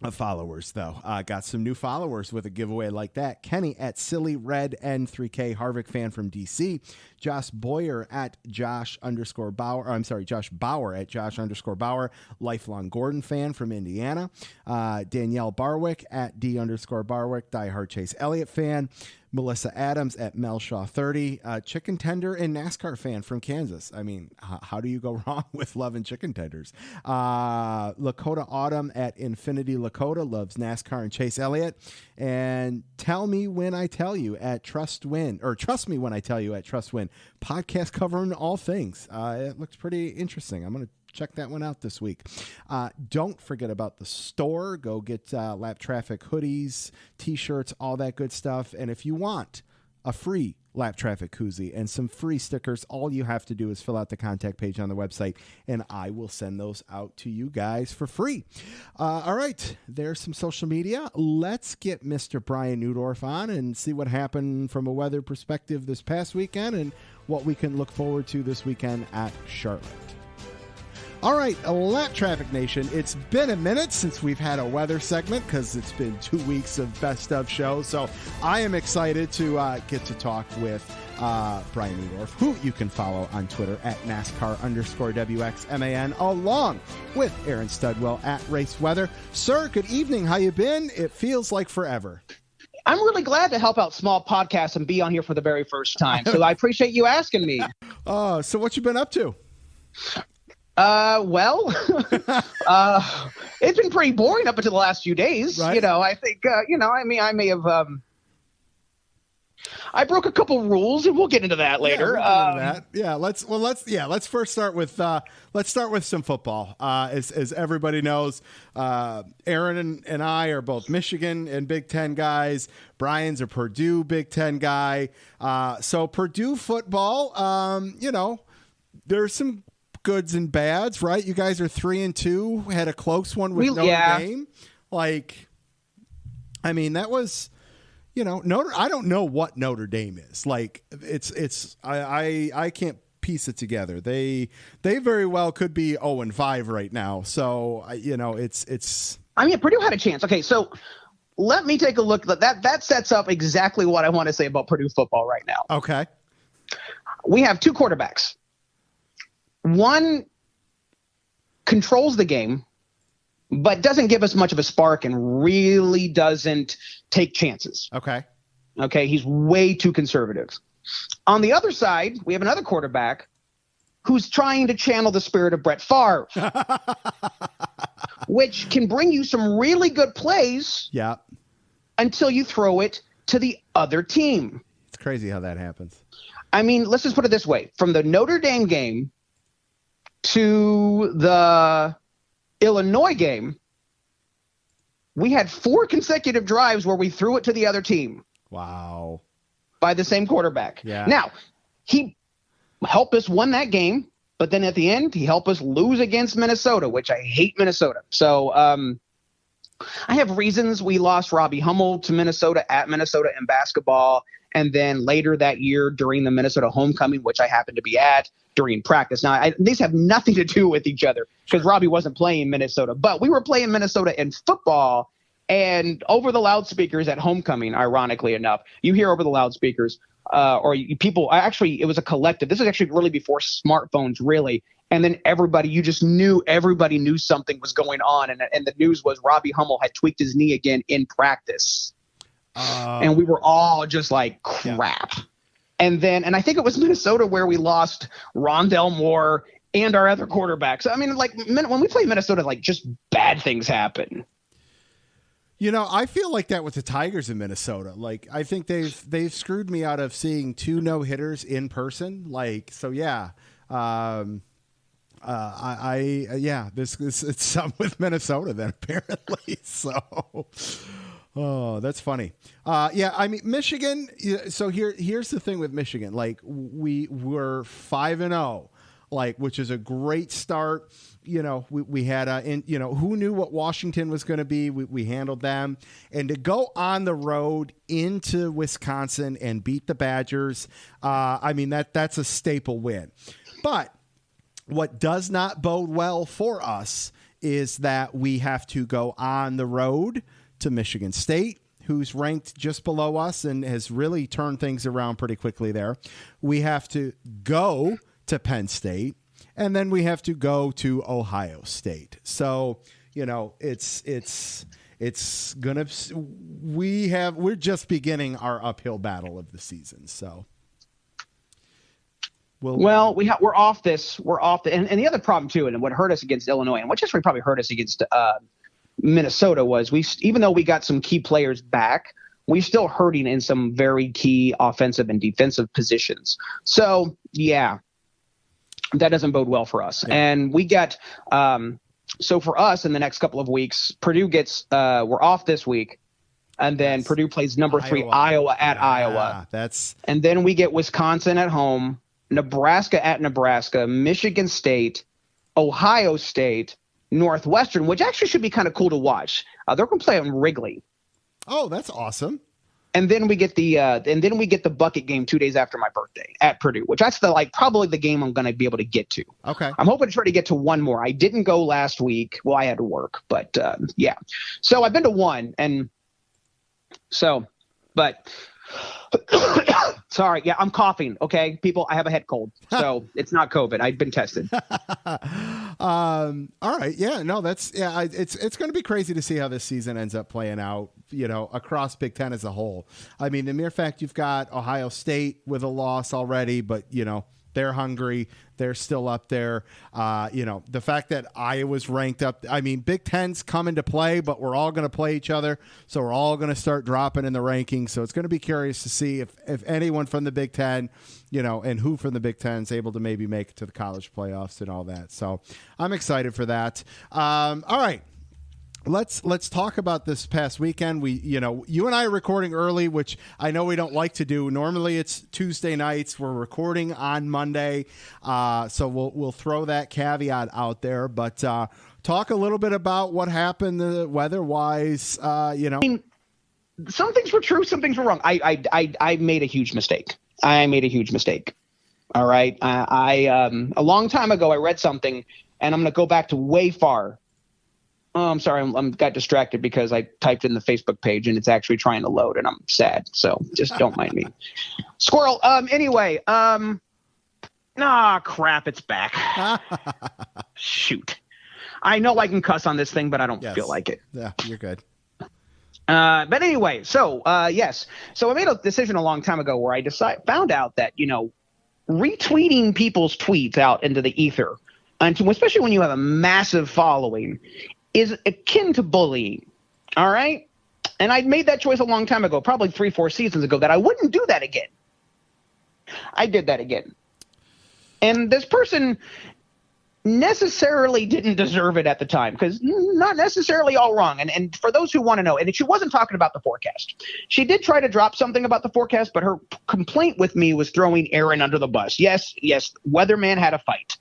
B: of followers, though, got some new followers with a giveaway like that. Kenny at Silly Red N3K, Harvick fan from DC. Josh Boyer at Josh Bauer at Josh Bauer, lifelong Gordon fan from Indiana. Danielle Barwick at D_Barwick, diehard Chase Elliott fan. Melissa Adams at Melshaw 30, chicken tender and NASCAR fan from Kansas. I mean, how do you go wrong with loving chicken tenders? Lakota Autumn at Infinity Lakota, loves NASCAR and Chase Elliott. And Tell Me When I Tell You at Trust Win, or Trust Me When I Tell You at Trust Win. Podcast covering all things. It looks pretty interesting. I'm going to check that one out this week. Don't forget about the store. Go get Lap Traffic hoodies, T-shirts, all that good stuff. And if you want a free Lap Traffic koozie and some free stickers, all you have to do is fill out the contact page on the website, and I will send those out to you guys for free. All right, there's some social media. Let's get Mr. Brian Neudorff on and see what happened from a weather perspective this past weekend and what we can look forward to this weekend at Charlotte. All right, Lap Traffic Nation, it's been a minute since we've had a weather segment because it's been 2 weeks of best of shows. So I am excited to get to talk with Brian Neudorff, who you can follow on Twitter at NASCAR_WXMAN, along with Aaron Studwell at Race Weather. Sir, good evening. How you been? It feels like forever.
E: I'm really glad to help out small podcasts and be on here for the very first time. So I appreciate you asking me.
B: So what you been up to?
E: It's been pretty boring up until the last few days. Right. I think, I may have, I broke a couple rules and we'll get into that later. Let's first start with some football. As everybody knows, Aaron and I are both Michigan and Big Ten guys. Brian's a Purdue Big Ten guy. So Purdue football, there's some goods and bads, right? You guys are 3-2, had a close one with Notre Dame. That was, I don't know what Notre Dame is. I can't piece it together. They very well could be 0-5 right now. So, it's. Purdue had a chance. Okay, so let me take a look. That sets up exactly what I want to say about Purdue football right now.
B: Okay.
E: We have 2 quarterbacks. One controls the game, but doesn't give us much of a spark and really doesn't take chances.
B: Okay.
E: He's way too conservative. On the other side, we have another quarterback who's trying to channel the spirit of Brett Favre, which can bring you some really good plays.
B: Yeah.
E: Until you throw it to the other team.
B: It's crazy how that happens.
E: Let's just put it this way. From the Notre Dame game to the Illinois game, we had 4 consecutive drives where we threw it to the other team.
B: Wow.
E: By the same quarterback.
B: Yeah.
E: Now, he helped us win that game, but then at the end, he helped us lose against Minnesota, which I hate Minnesota. So I have reasons we lost Robbie Hummel to Minnesota at Minnesota in basketball. And then later that year during the Minnesota homecoming, which I happened to be at during practice. Now, these have nothing to do with each other because Robbie wasn't playing Minnesota, but we were playing Minnesota in football, and over the loudspeakers at homecoming, ironically enough, you hear over the loudspeakers it was a collective. This is actually really before smartphones, really. And then everybody knew something was going on. And the news was Robbie Hummel had tweaked his knee again in practice. And we were all just like, crap. Yeah. And I think it was Minnesota where we lost Rondell Moore and our other quarterbacks. I mean, like when we play Minnesota, like just bad things happen.
B: You know, I feel like that with the Tigers in Minnesota. Like, I think they've screwed me out of seeing 2 no-hitters in person. Like, so yeah. It's something with Minnesota then apparently. So, oh, that's funny. I mean, Michigan. So here's the thing with Michigan. Like, we were 5-0, like, which is a great start. You know, we had who knew what Washington was going to be? We handled them, and to go on the road into Wisconsin and beat the Badgers. I mean, that's a staple win, but what does not bode well for us is that we have to go on the road to Michigan State, who's ranked just below us and has really turned things around pretty quickly there. We have to go to Penn State, and then we have to go to Ohio State. So, you know, we're just beginning our uphill battle of the season. So.
E: We're off this. And the other problem too, and what hurt us against Illinois, and what just probably hurt us against Minnesota was even though we got some key players back, we're still hurting in some very key offensive and defensive positions. So yeah, that doesn't bode well for us. Yeah. And we got so for us in the next couple of weeks, Purdue gets we're off this week. And then Purdue plays number 3 Iowa at Iowa. And then we get Wisconsin at home. Nebraska at Nebraska, Michigan State, Ohio State, Northwestern, which actually should be kind of cool to watch. They're going to play on Wrigley.
B: Oh, that's awesome.
E: And then we get the bucket game 2 days after my birthday at Purdue, which that's probably the game I'm going to be able to get to.
B: Okay.
E: I'm hoping to try to get to one more. I didn't go last week. Well, I had to work, but yeah. So I've been to one, and so, but. Sorry. Yeah, I'm coughing. Okay, people, I have a head cold, so it's not COVID. I've been tested.
B: All right. Yeah, no, it's going to be crazy to see how this season ends up playing out, you know, across Big Ten as a whole. I mean, the mere fact you've got Ohio State with a loss already, but, you know, they're hungry. They're still up there. You know, the fact that Iowa's ranked up. I mean, Big Ten's come into play, but we're all going to play each other. So we're all going to start dropping in the rankings. So it's going to be curious to see if anyone from the Big Ten, you know, and who from the Big Ten is able to maybe make it to the college playoffs and all that. So I'm excited for that. All right. Let's talk about this past weekend. You and I are recording early, which I know we don't like to do. Normally it's Tuesday nights. We're recording on Monday, so we'll throw that caveat out there. But talk a little bit about what happened weather-wise. I mean,
E: some things were true, some things were wrong. I made a huge mistake. All right, I a long time ago I read something, and I'm going to go back to way far. Oh, I'm sorry. I got distracted because I typed in the Facebook page and it's actually trying to load, and I'm sad. So just don't mind me. Squirrel. Anyway. Crap. It's back. Shoot. I know I can cuss on this thing, but I don't feel like it.
B: Yeah, you're good.
E: But anyway, so yes. So I made a decision a long time ago where I found out that, you know, retweeting people's tweets out into the ether, and especially when you have a massive following, is akin to bullying, all right? And I made that choice a long time ago, probably 3-4 seasons ago, that I wouldn't do that again. I did that again. And this person necessarily didn't deserve it at the time, because not necessarily all wrong. And for those who want to know, and she wasn't talking about the forecast. She did try to drop something about the forecast, but her complaint with me was throwing Aaron under the bus. Yes, weatherman had a fight.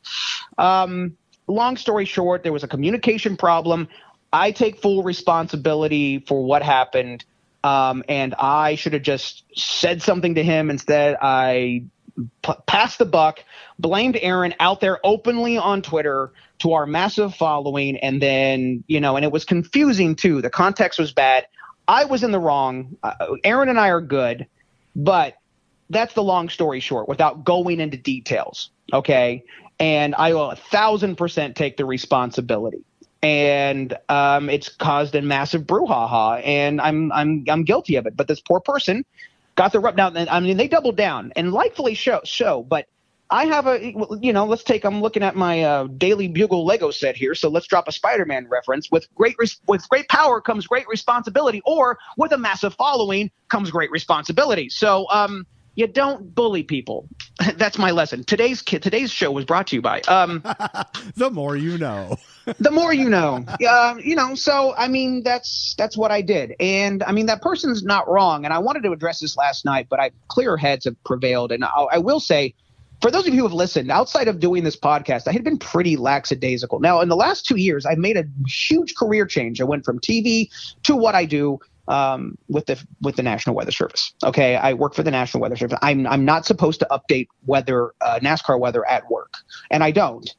E: Long story short, there was a communication problem. I take full responsibility for what happened, and I should have just said something to him. Instead, I passed the buck, blamed Aaron out there openly on Twitter to our massive following, and then, you know, and it was confusing too. The context was bad. I was in the wrong. Aaron and I are good, but that's the long story short without going into details, okay? And I will 1,000% take the responsibility. and it's caused a massive brouhaha, and I'm guilty of it. But this poor person got the rub. Now, I mean, they doubled down, and rightfully so. But I have I'm looking at my Daily Bugle Lego set here, so let's drop a Spider-Man reference. With great power comes great responsibility, or with a massive following comes great responsibility. So you don't bully people. That's my lesson. Today's show was brought to you by
B: The More You Know.
E: The more you know. So I mean, that's what I did. And I mean, that person's not wrong. And I wanted to address this last night, but clearer heads have prevailed. And I will say, for those of you who have listened, outside of doing this podcast, I had been pretty lackadaisical. Now, in the last 2 years, I've made a huge career change. I went from TV to what I do with the National Weather Service. Okay, I work for the National Weather Service. I'm not supposed to update NASCAR weather at work, and I don't.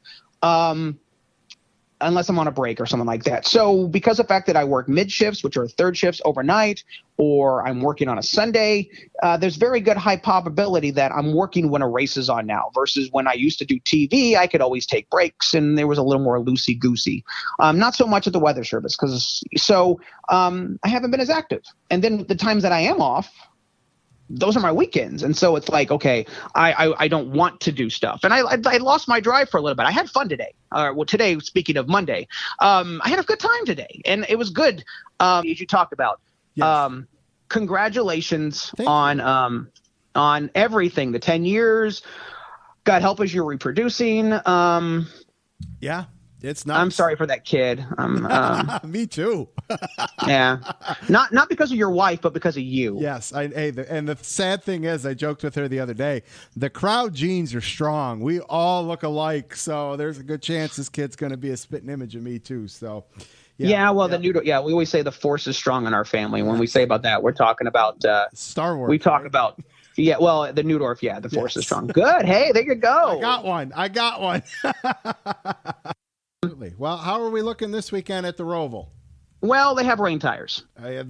E: Unless I'm on a break or something like that. So because of the fact that I work mid shifts, which are third shifts overnight, or I'm working on a Sunday, there's very good high probability that I'm working when a race is on now, versus when I used to do TV, I could always take breaks and there was a little more loosey-goosey. Not so much at the Weather Service, I haven't been as active. And then the times that I am off, those are my weekends. And so it's like, okay, I don't want to do stuff. And I lost my drive for a little bit. I had fun today. Today, speaking of Monday, I had a good time today, and it was good. As you talked about,
B: Yes.
E: Congratulations
B: Thank
E: on everything, the 10 years, God help us, you're reproducing.
B: Yeah, it's not.
E: I'm sorry for that kid.
B: Me too.
E: Yeah. Not because of your wife, but because of you.
B: Yes. And the sad thing is, I joked with her the other day, the crowd genes are strong. We all look alike. So there's a good chance this kid's going to be a spitting image of me too. So
E: yeah. Well, we always say the force is strong in our family. When we say about that, we're talking about
B: Star Wars.
E: We talk about the Neudorff. The force is strong. Good. Hey, there you go.
B: I got one. Absolutely. Well, how are we looking this weekend at the Roval?
E: Well, they have rain tires.
B: There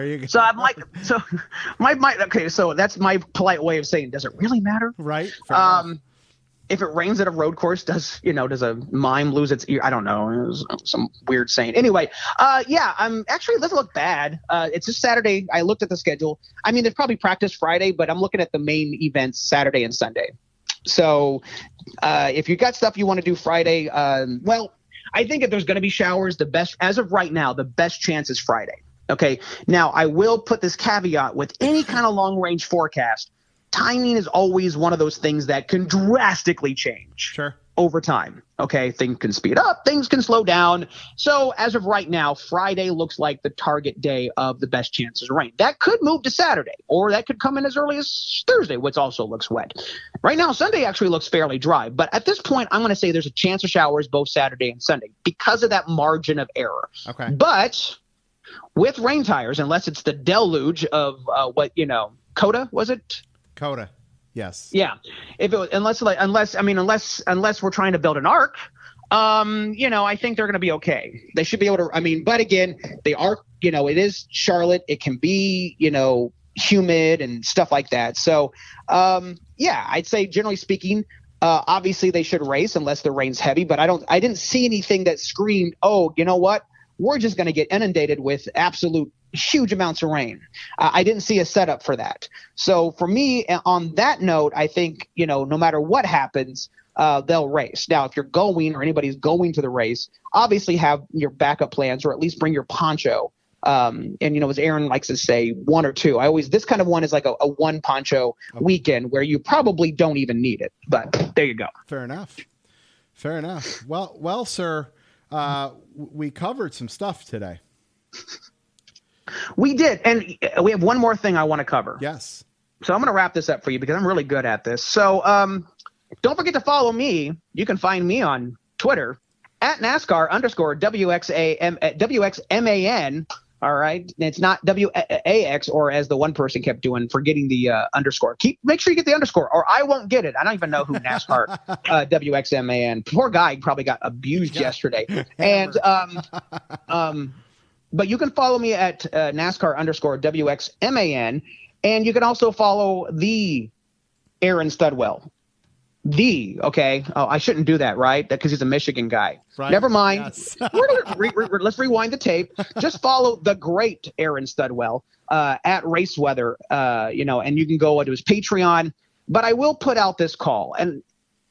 B: you go.
E: So I'm like, okay. So that's my polite way of saying, does it really matter?
B: Right. Fair enough.
E: If it rains at a road course, does a mime lose its ear? I don't know. It was some weird saying. Anyway, I'm actually, it doesn't look bad. It's just Saturday. I looked at the schedule. I mean, there's probably practice Friday, but I'm looking at the main events Saturday and Sunday. So if you got stuff you want to do Friday, I think if there's going to be showers, as of right now, the best chance is Friday. Okay. Now, I will put this caveat with any kind of long range forecast. Timing is always one of those things that can drastically change over time. Okay. Things can speed up, things can slow down. So as of right now, Friday looks like the target day of the best chances of rain. That could move to Saturday, or that could come in as early as Thursday, which also looks wet. Right now, Sunday actually looks fairly dry. But at this point, I'm going to say there's a chance of showers both Saturday and Sunday because of that margin of error. Okay. But with rain tires, unless it's the deluge of Coda, was it?
B: Coda. Yes.
E: Yeah. If it was, unless we're trying to build an arc, I think they're going to be okay. They should be able to, but again, they are, it is Charlotte. It can be, humid and stuff like that. So, I'd say generally speaking, obviously they should race unless the rain's heavy, but I didn't see anything that screamed, oh, you know what? We're just going to get inundated with absolute huge amounts of rain. I didn't see a setup for that. So for me, on that note, I think, no matter what happens, they'll race. Now, if you're going or anybody's going to the race, obviously have your backup plans, or at least bring your poncho. And, as Aaron likes to say, one or two. This kind of one is like a one poncho weekend where you probably don't even need it. But there you go.
B: Fair enough. Well, sir, we covered some stuff today.
E: We did. And we have one more thing I want to cover.
B: Yes.
E: So I'm going to wrap this up for you because I'm really good at this. So don't forget to follow me. You can find me on Twitter at NASCAR _WXMAN. All right. It's not WAX, or as the one person kept doing, forgetting the underscore. Make sure you get the underscore, or I won't get it. I don't even know who NASCAR WXMAN. Poor guy probably got abused yesterday. And but you can follow me at NASCAR _WXMAN, and you can also follow the Aaron Studwell Okay. Oh, I shouldn't do that, right? Because he's a Michigan guy.
B: Right.
E: Never mind.
B: Yes.
E: Let's rewind the tape. Just follow the great Aaron Studwell at Raceweather, and you can go to his Patreon. But I will put out this call, and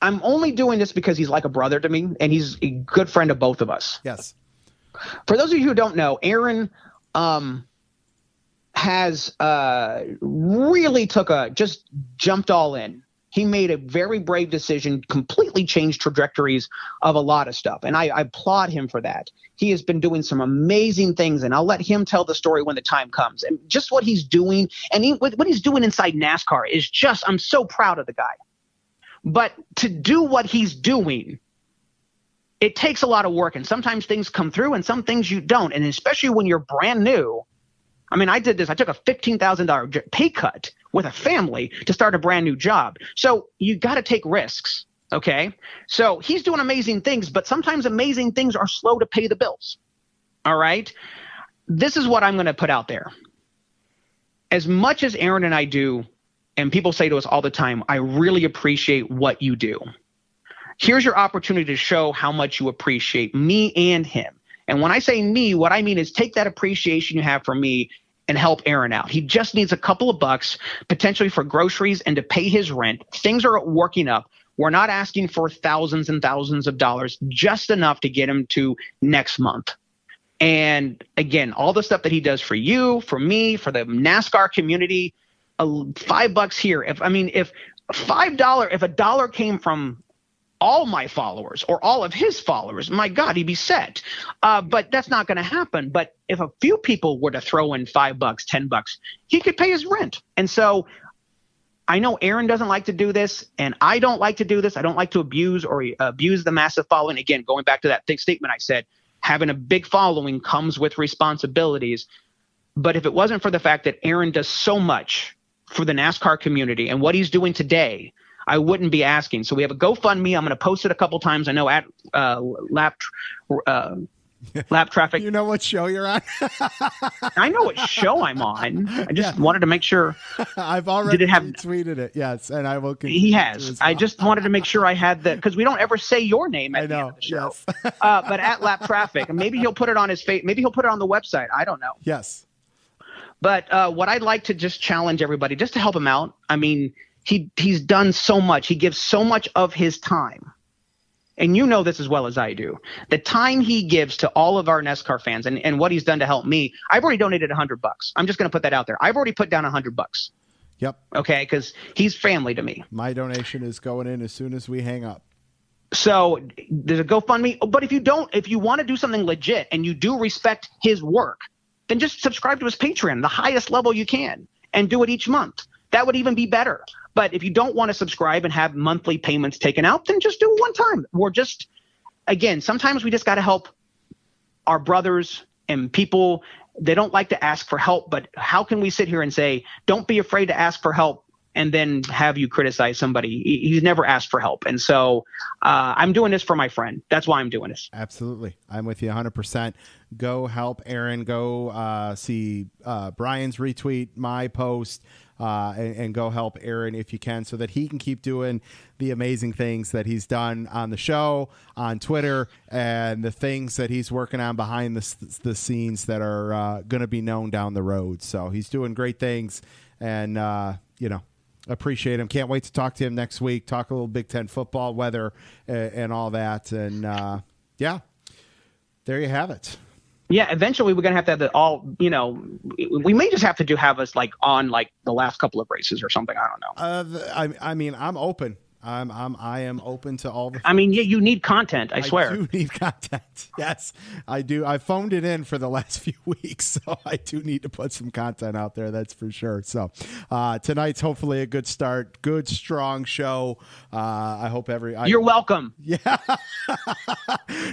E: I'm only doing this because he's like a brother to me, and he's a good friend of both of us.
B: Yes.
E: For those of you who don't know, Aaron has really just jumped all in. He made a very brave decision, completely changed trajectories of a lot of stuff. And I applaud him for that. He has been doing some amazing things, and I'll let him tell the story when the time comes. And just what he's doing, and what he's doing inside NASCAR is just, I'm so proud of the guy. But to do what he's doing, it takes a lot of work. And sometimes things come through and some things you don't. And especially when you're brand new. I mean, I did this. I took a $15,000 pay cut with a family to start a brand new job. So you got to take risks. Okay. So he's doing amazing things, but sometimes amazing things are slow to pay the bills. All right. This is what I'm going to put out there. As much as Aaron and I do, and people say to us all the time, I really appreciate what you do. Here's your opportunity to show how much you appreciate me and him. And when I say me, what I mean is take that appreciation you have for me and help Aaron out. He just needs a couple of bucks, potentially for groceries and to pay his rent. Things are working up. We're not asking for thousands and thousands of dollars, just enough to get him to next month. And again, all the stuff that he does for you, for me, for the NASCAR community, $5 here. If a dollar came from all my followers or all of his followers, my God, he'd be set. But that's not going to happen. But if a few people were to throw in $5, $10, he could pay his rent. And so I know Aaron doesn't like to do this, and I don't like to do this. I don't like to abuse the massive following. Again, going back to that statement I said, having a big following comes with responsibilities. But if it wasn't for the fact that Aaron does so much for the NASCAR community and what he's doing today, I wouldn't be asking. So we have a GoFundMe. I'm going to post it a couple times. I know at Lap Traffic.
B: You know what show you're on?
E: I know what show I'm on. I just wanted to make sure.
B: I've already tweeted it. Yes, and I will.
E: He has. Well. I just wanted to make sure I had that because we don't ever say your name at the end of the show. Yes. But at Lap Traffic, and maybe he'll put it on his face. Maybe he'll put it on the website. I don't know.
B: Yes.
E: But what I'd like to just challenge everybody, just to help him out. I mean, he's done so much. He gives so much of his time. And you know this as well as I do. The time he gives to all of our NASCAR fans and what he's done to help me, I've already donated $100. I'm just going to put that out there. I've already put down $100.
B: Yep.
E: Okay, because he's family to me.
B: My donation is going in as soon as we hang up.
E: So there's a GoFundMe. But if you want to do something legit and you do respect his work, then just subscribe to his Patreon, the highest level you can, and do it each month. That would even be better. But if you don't want to subscribe and have monthly payments taken out, then just do it one time. Or just, again, sometimes we just got to help our brothers and people. They don't like to ask for help, but how can we sit here and say, don't be afraid to ask for help and then have you criticize somebody? He's never asked for help. And so I'm doing this for my friend. That's why I'm doing this.
B: Absolutely. I'm with you 100%. Go help Aaron. Go see Brian's retweet, my post. And go help Aaron if you can so that he can keep doing the amazing things that he's done on the show, on Twitter, and the things that he's working on behind the scenes that are going to be known down the road. So he's doing great things, and, appreciate him. Can't wait to talk to him next week, talk a little Big Ten football, weather, and all that. And, there you have it.
E: Yeah, eventually we're gonna have that all. We may just have to have us like on like the last couple of races or something. I don't know.
B: I mean, I'm open. I am open to all the.
E: I mean, you need content. I swear.
B: I do need content. Yes, I do. I phoned it in for the last few weeks, so I do need to put some content out there. That's for sure. So tonight's hopefully a good start. Good, strong show. I hope You're welcome. Yeah.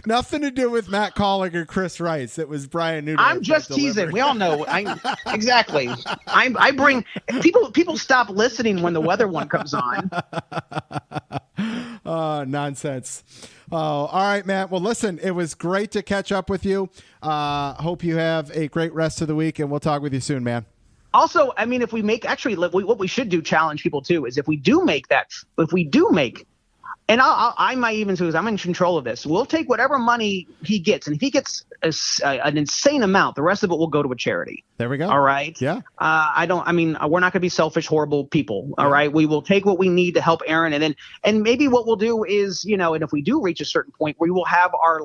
B: Nothing to do with Matt Kaulig or Chris Rice. It was Brian Neudorff.
E: I'm just teasing. We all know. Exactly. I bring people stop listening when the weather one comes on.
B: Nonsense. All right, Matt. Well, listen, it was great to catch up with you. Hope you have a great rest of the week, and we'll talk with you soon, man.
E: Also, I mean, if we make what we should do, challenge people too, is if we do make And I might even say, I'm in control of this. We'll take whatever money he gets, and if he gets an insane amount, the rest of it will go to a charity.
B: There we go.
E: All right.
B: Yeah.
E: We're not going to be selfish, horrible people. All right. We will take what we need to help Aaron, and maybe what we'll do is, and if we do reach a certain point, we will have our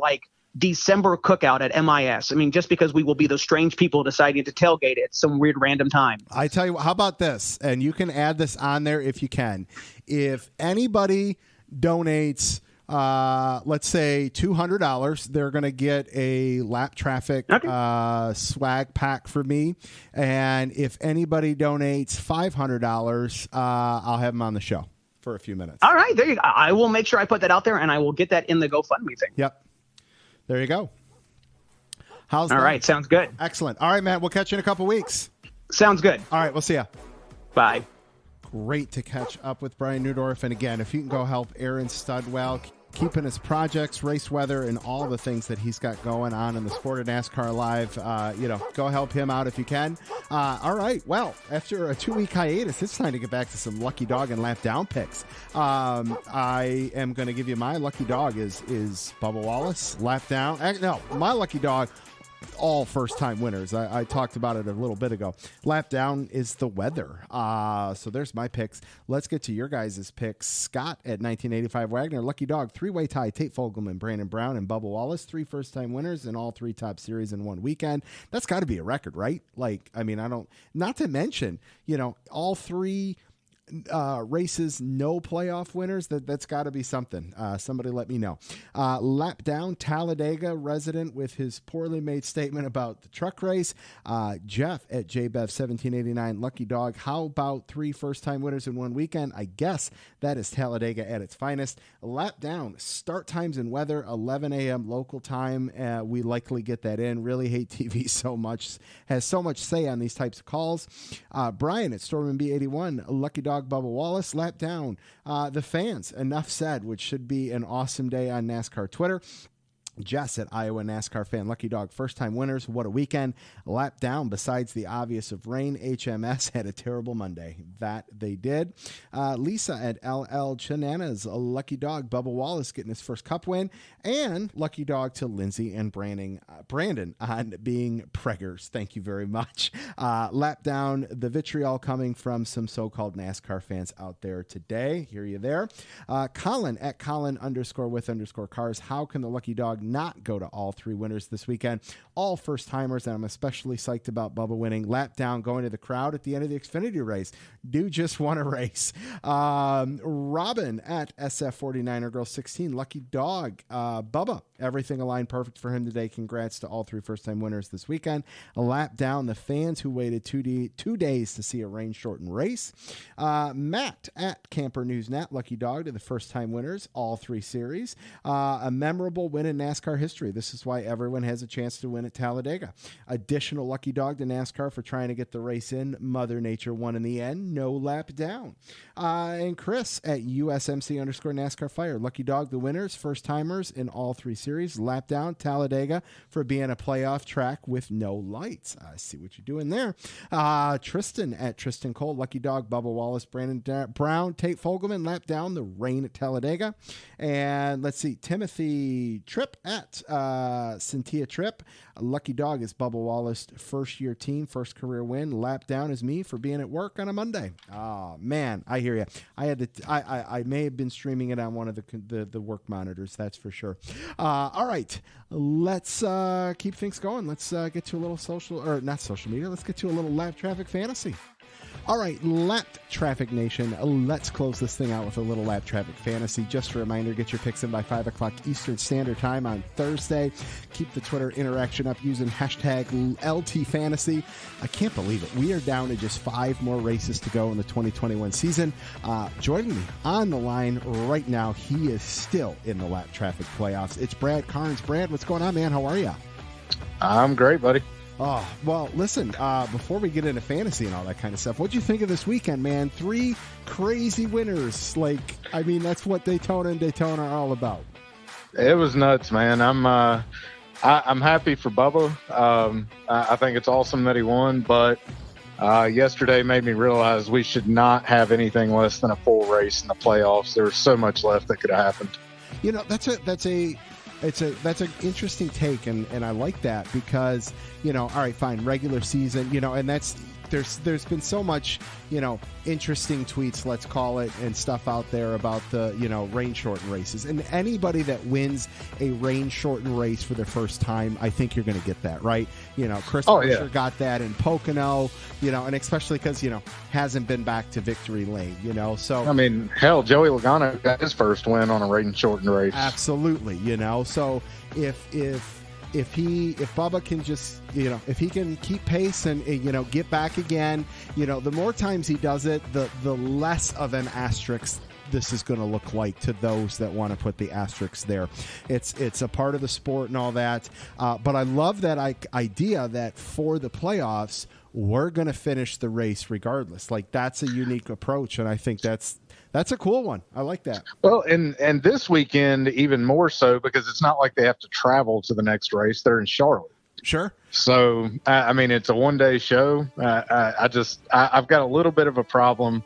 E: December cookout at MIS. I mean, just because we will be those strange people deciding to tailgate at some weird random time.
B: I tell you, how about this? And you can add this on there if you can. If anybody donates, let's say $200, they're going to get a Lap Traffic swag pack for me. And if anybody donates $500, I'll have them on the show for a few minutes.
E: All right, there you go. I will make sure I put that out there, and I will get that in the GoFundMe thing.
B: Yep. There you go. All
E: right, sounds good.
B: Excellent. All right, Matt, we'll catch you in a couple weeks.
E: Sounds good.
B: All right, we'll see ya.
E: Bye.
B: Great to catch up with Brian Neudorff. And again, if you can go help Aaron Studwell, keeping his projects, race weather, and all the things that he's got going on in the sport of NASCAR Live, go help him out if you can. All right. Well, after a 2-week hiatus, it's time to get back to some Lucky Dog and Lap Down picks. I am going to give you my Lucky Dog is Bubba Wallace. Lap Down. No, my Lucky Dog, all first-time winners. I talked about it a little bit ago. Lap Down is the weather. So there's my picks. Let's get to your guys' picks. Scott at 1985 Wagner. Lucky Dog, 3-way tie. Tate Fogelman, Brandon Brown, and Bubba Wallace. 3 first-time winners in all 3 top series in one weekend. That's got to be a record, right? Not to mention, all 3 races, no playoff winners. That's got to be something. Somebody let me know. Lap Down, Talladega resident with his poorly made statement about the truck race. Jeff at JBev1789 Lucky Dog. How about 3 first-time winners in one weekend? I guess that is Talladega at its finest. Lap Down, start times and weather, 11 a.m. local time. We likely get that in. Really hate TV so much. Has so much say on these types of calls. Brian at Storm B81 Lucky Dog, Bubba Wallace. Lap Down, the fans, enough said, which should be an awesome day on NASCAR Twitter. Jess at Iowa NASCAR fan. Lucky Dog, first-time winners. What a weekend. Lap Down, besides the obvious of rain, HMS had a terrible Monday. That they did. Lisa at LL Chananas. Lucky Dog, Bubba Wallace getting his first Cup win. And Lucky Dog to Lindsay and Brandon on being preggers. Thank you very much. Lap Down, the vitriol coming from some so-called NASCAR fans out there today. Hear you there. Colin at Colin_with_cars. How can the Lucky Dog not go to all 3 winners this weekend? All first-timers, and I'm especially psyched about Bubba winning. Lap Down, going to the crowd at the end of the Xfinity race. Do just want a race. Robin at SF49er Girl 16. Lucky Dog. Bubba, everything aligned perfect for him today. Congrats to all 3 first-time winners this weekend. A Lap Down, the fans who waited 2 days to see a rain-shortened race. Matt at Camper News Net. Lucky Dog to the first-time winners, all 3 series. A memorable win in NASCAR history. This is why everyone has a chance to win at Talladega. Additional Lucky Dog to NASCAR for trying to get the race in. Mother Nature won in the end. No Lap Down. And Chris at USMC_NASCAR Fire. Lucky Dog, the winners, first-timers in all 3 series. Lap Down, Talladega for being a playoff track with no lights. I see what you're doing there. Tristan at Tristan Cole. Lucky Dog, Bubba Wallace, Brandon Brown, Tate Fogelman. Lap Down, the rain at Talladega. And let's see, Timothy Tripp at Cynthia Tripp. Lucky Dog is Bubba Wallace, first-year team, first career win. Lap Down is me for being at work on a Monday. Oh, man, I hear you. I may have been streaming it on one of the work monitors, that's for sure. All right, let's keep things going. Let's get to a little not social media. Let's get to a little Lap Traffic fantasy. All right, Lap Traffic Nation, let's close this thing out with a little Lap Traffic fantasy. Just a reminder, get your picks in by 5 o'clock Eastern Standard Time on Thursday. Keep the Twitter interaction up using hashtag LTFantasy. I can't believe it. We are down to just 5 more races to go in the 2021 season. Joining me on the line right now, he is still in the Lap Traffic playoffs. It's Brad Carnes. Brad, what's going on, man? How are you?
F: I'm great, buddy.
B: Oh, well, listen, before we get into fantasy and all that kind of stuff, what'd you think of this weekend, man? 3 crazy winners. That's what Daytona and Daytona are all about.
F: It was nuts, man. I'm happy for Bubba. I think it's awesome that he won, but Yesterday made me realize we should not have anything less than a full race in the playoffs. There was so much left that could have happened.
B: You know, that's an interesting take, and I like that because, you know, all right, fine, regular season, you know, and there's been so much, you know, interesting tweets, let's call it, and stuff out there about the, you know, rain shortened races. And anybody that wins a rain shortened race for the first time, I think you're going to get that, right? You know, Chris Buescher got that in Pocono, you know, and especially because, you know, hasn't been back to victory lane, you know. So
F: I mean, hell, Joey Logano got his first win on a rain shortened race.
B: Absolutely, you know. So if Bubba can just, you know, if he can keep pace and, you know, get back again, you know, the more times he does it, the less of an asterisk this is going to look like to those that want to put the asterisk there. It's a part of the sport and all that. But I love that idea that for the playoffs, we're going to finish the race regardless. Like, that's a unique approach. And I think that's a cool one. I like that.
F: Well, and this weekend even more so because it's not like they have to travel to the next race. They're in Charlotte.
B: Sure.
F: So, I mean, it's a one-day show. I've got a little bit of a problem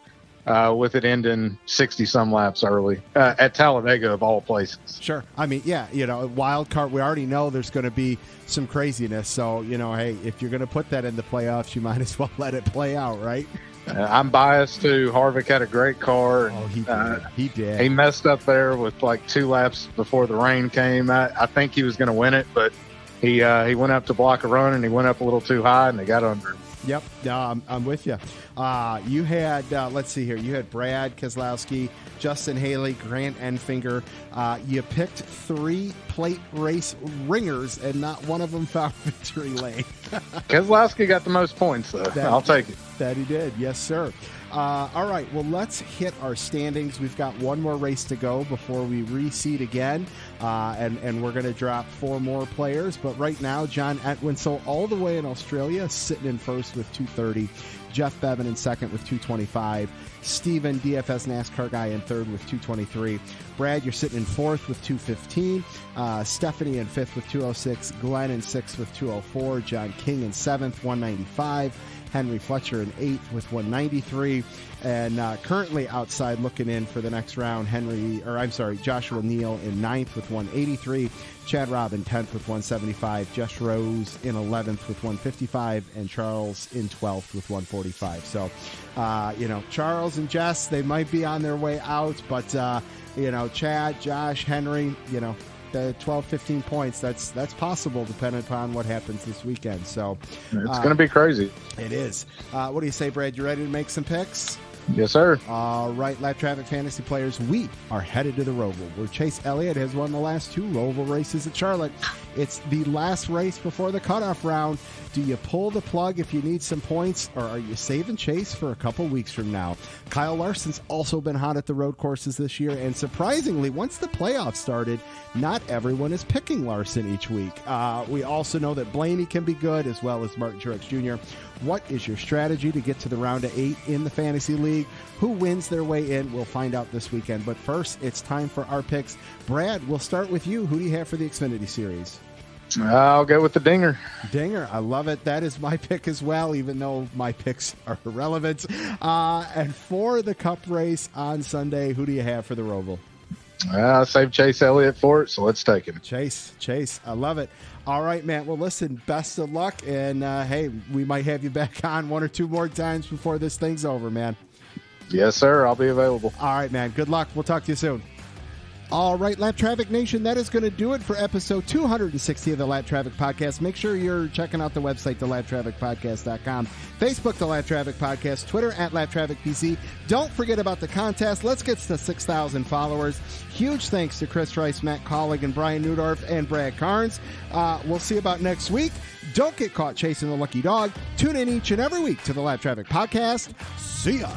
F: with it ending 60-some laps early at Talladega, of all places.
B: Sure. I mean, yeah, you know, wild card, we already know there's going to be some craziness. So, you know, hey, if you're going to put that in the playoffs, you might as well let it play out, right?
F: I'm biased too. Harvick had a great car.
B: Oh, he did. He did.
F: He messed up there with like 2 laps before the rain came. I think he was going to win it, but he went up to block a run and he went up a little too high and they got under him.
B: Yep. No, I'm with you. You had, let's see here. You had Brad Keselowski, Justin Haley, Grant Enfinger. You picked 3 plate race ringers, and not one of them found victory lane.
F: Keselowski got the most points, though. I'll take it.
B: That he did. Yes, sir. All right. Well, let's hit our standings. We've got one more race to go before we reseed again. And we're going to drop 4 more players. But right now, John Entwistle, all the way in Australia, sitting in first with 230. Jeff Bevan in second with 225. Steven, DFS NASCAR guy, in third with 223. Brad, you're sitting in fourth with 215. Stephanie in fifth with 206. Glenn in sixth with 204. John King in seventh, 195. Henry Fletcher in eighth with 193. And currently outside looking in for the next round, Joshua Neal in ninth with 183. Chad Robb in 10th with 175. Jess Rose in 11th with 155. And Charles in 12th with 145. So, you know, Charles and Jess, they might be on their way out. But, you know, Chad, Josh, Henry, you know, the 12, 15 points, that's possible depending upon what happens this weekend. So
F: it's going to be crazy.
B: It is. What do you say, Brad? You ready to make some picks?
F: Yes, sir.
B: All right, Lap Traffic Fantasy players, we are headed to the Roval, where Chase Elliott has won the last 2 Roval races at Charlotte. It's the last race before the cutoff round. Do you pull the plug if you need some points, or are you saving Chase for a couple weeks from now? Kyle Larson's also been hot at the road courses this year, and surprisingly, once the playoffs started, not everyone is picking Larson each week. We also know that Blaney can be good, as well as Martin Truex Jr. What is your strategy to get to the round of 8 in the Fantasy League? Who wins their way in? We'll find out this weekend. But first, it's time for our picks. Brad, we'll start with you. Who do you have for the Xfinity Series?
F: I'll go with the Dinger.
B: Dinger, I love it. That is my pick as well, even though my picks are irrelevant. And for the Cup race on Sunday, who do you have for the Roval?
F: I saved Chase Elliott for it, so let's take him.
B: Chase, I love it. All right, man. Well, listen, best of luck. And, hey, we might have you back on 1 or 2 more times before this thing's over, man.
F: Yes, sir. I'll be available.
B: All right, man. Good luck. We'll talk to you soon. All right, Lap Traffic Nation, that is going to do it for episode 260 of the Lap Traffic Podcast. Make sure you're checking out the website, thelaptrafficpodcast.com, Facebook, The Lap Traffic Podcast, Twitter, @LapTrafficPC. Don't forget about the contest. Let's get to 6,000 followers. Huge thanks to Chris Rice, Matt Kaulig, and Brian Neudorff, and Brad Carnes. We'll see you about next week. Don't get caught chasing the lucky dog. Tune in each and every week to the Lap Traffic Podcast. See ya.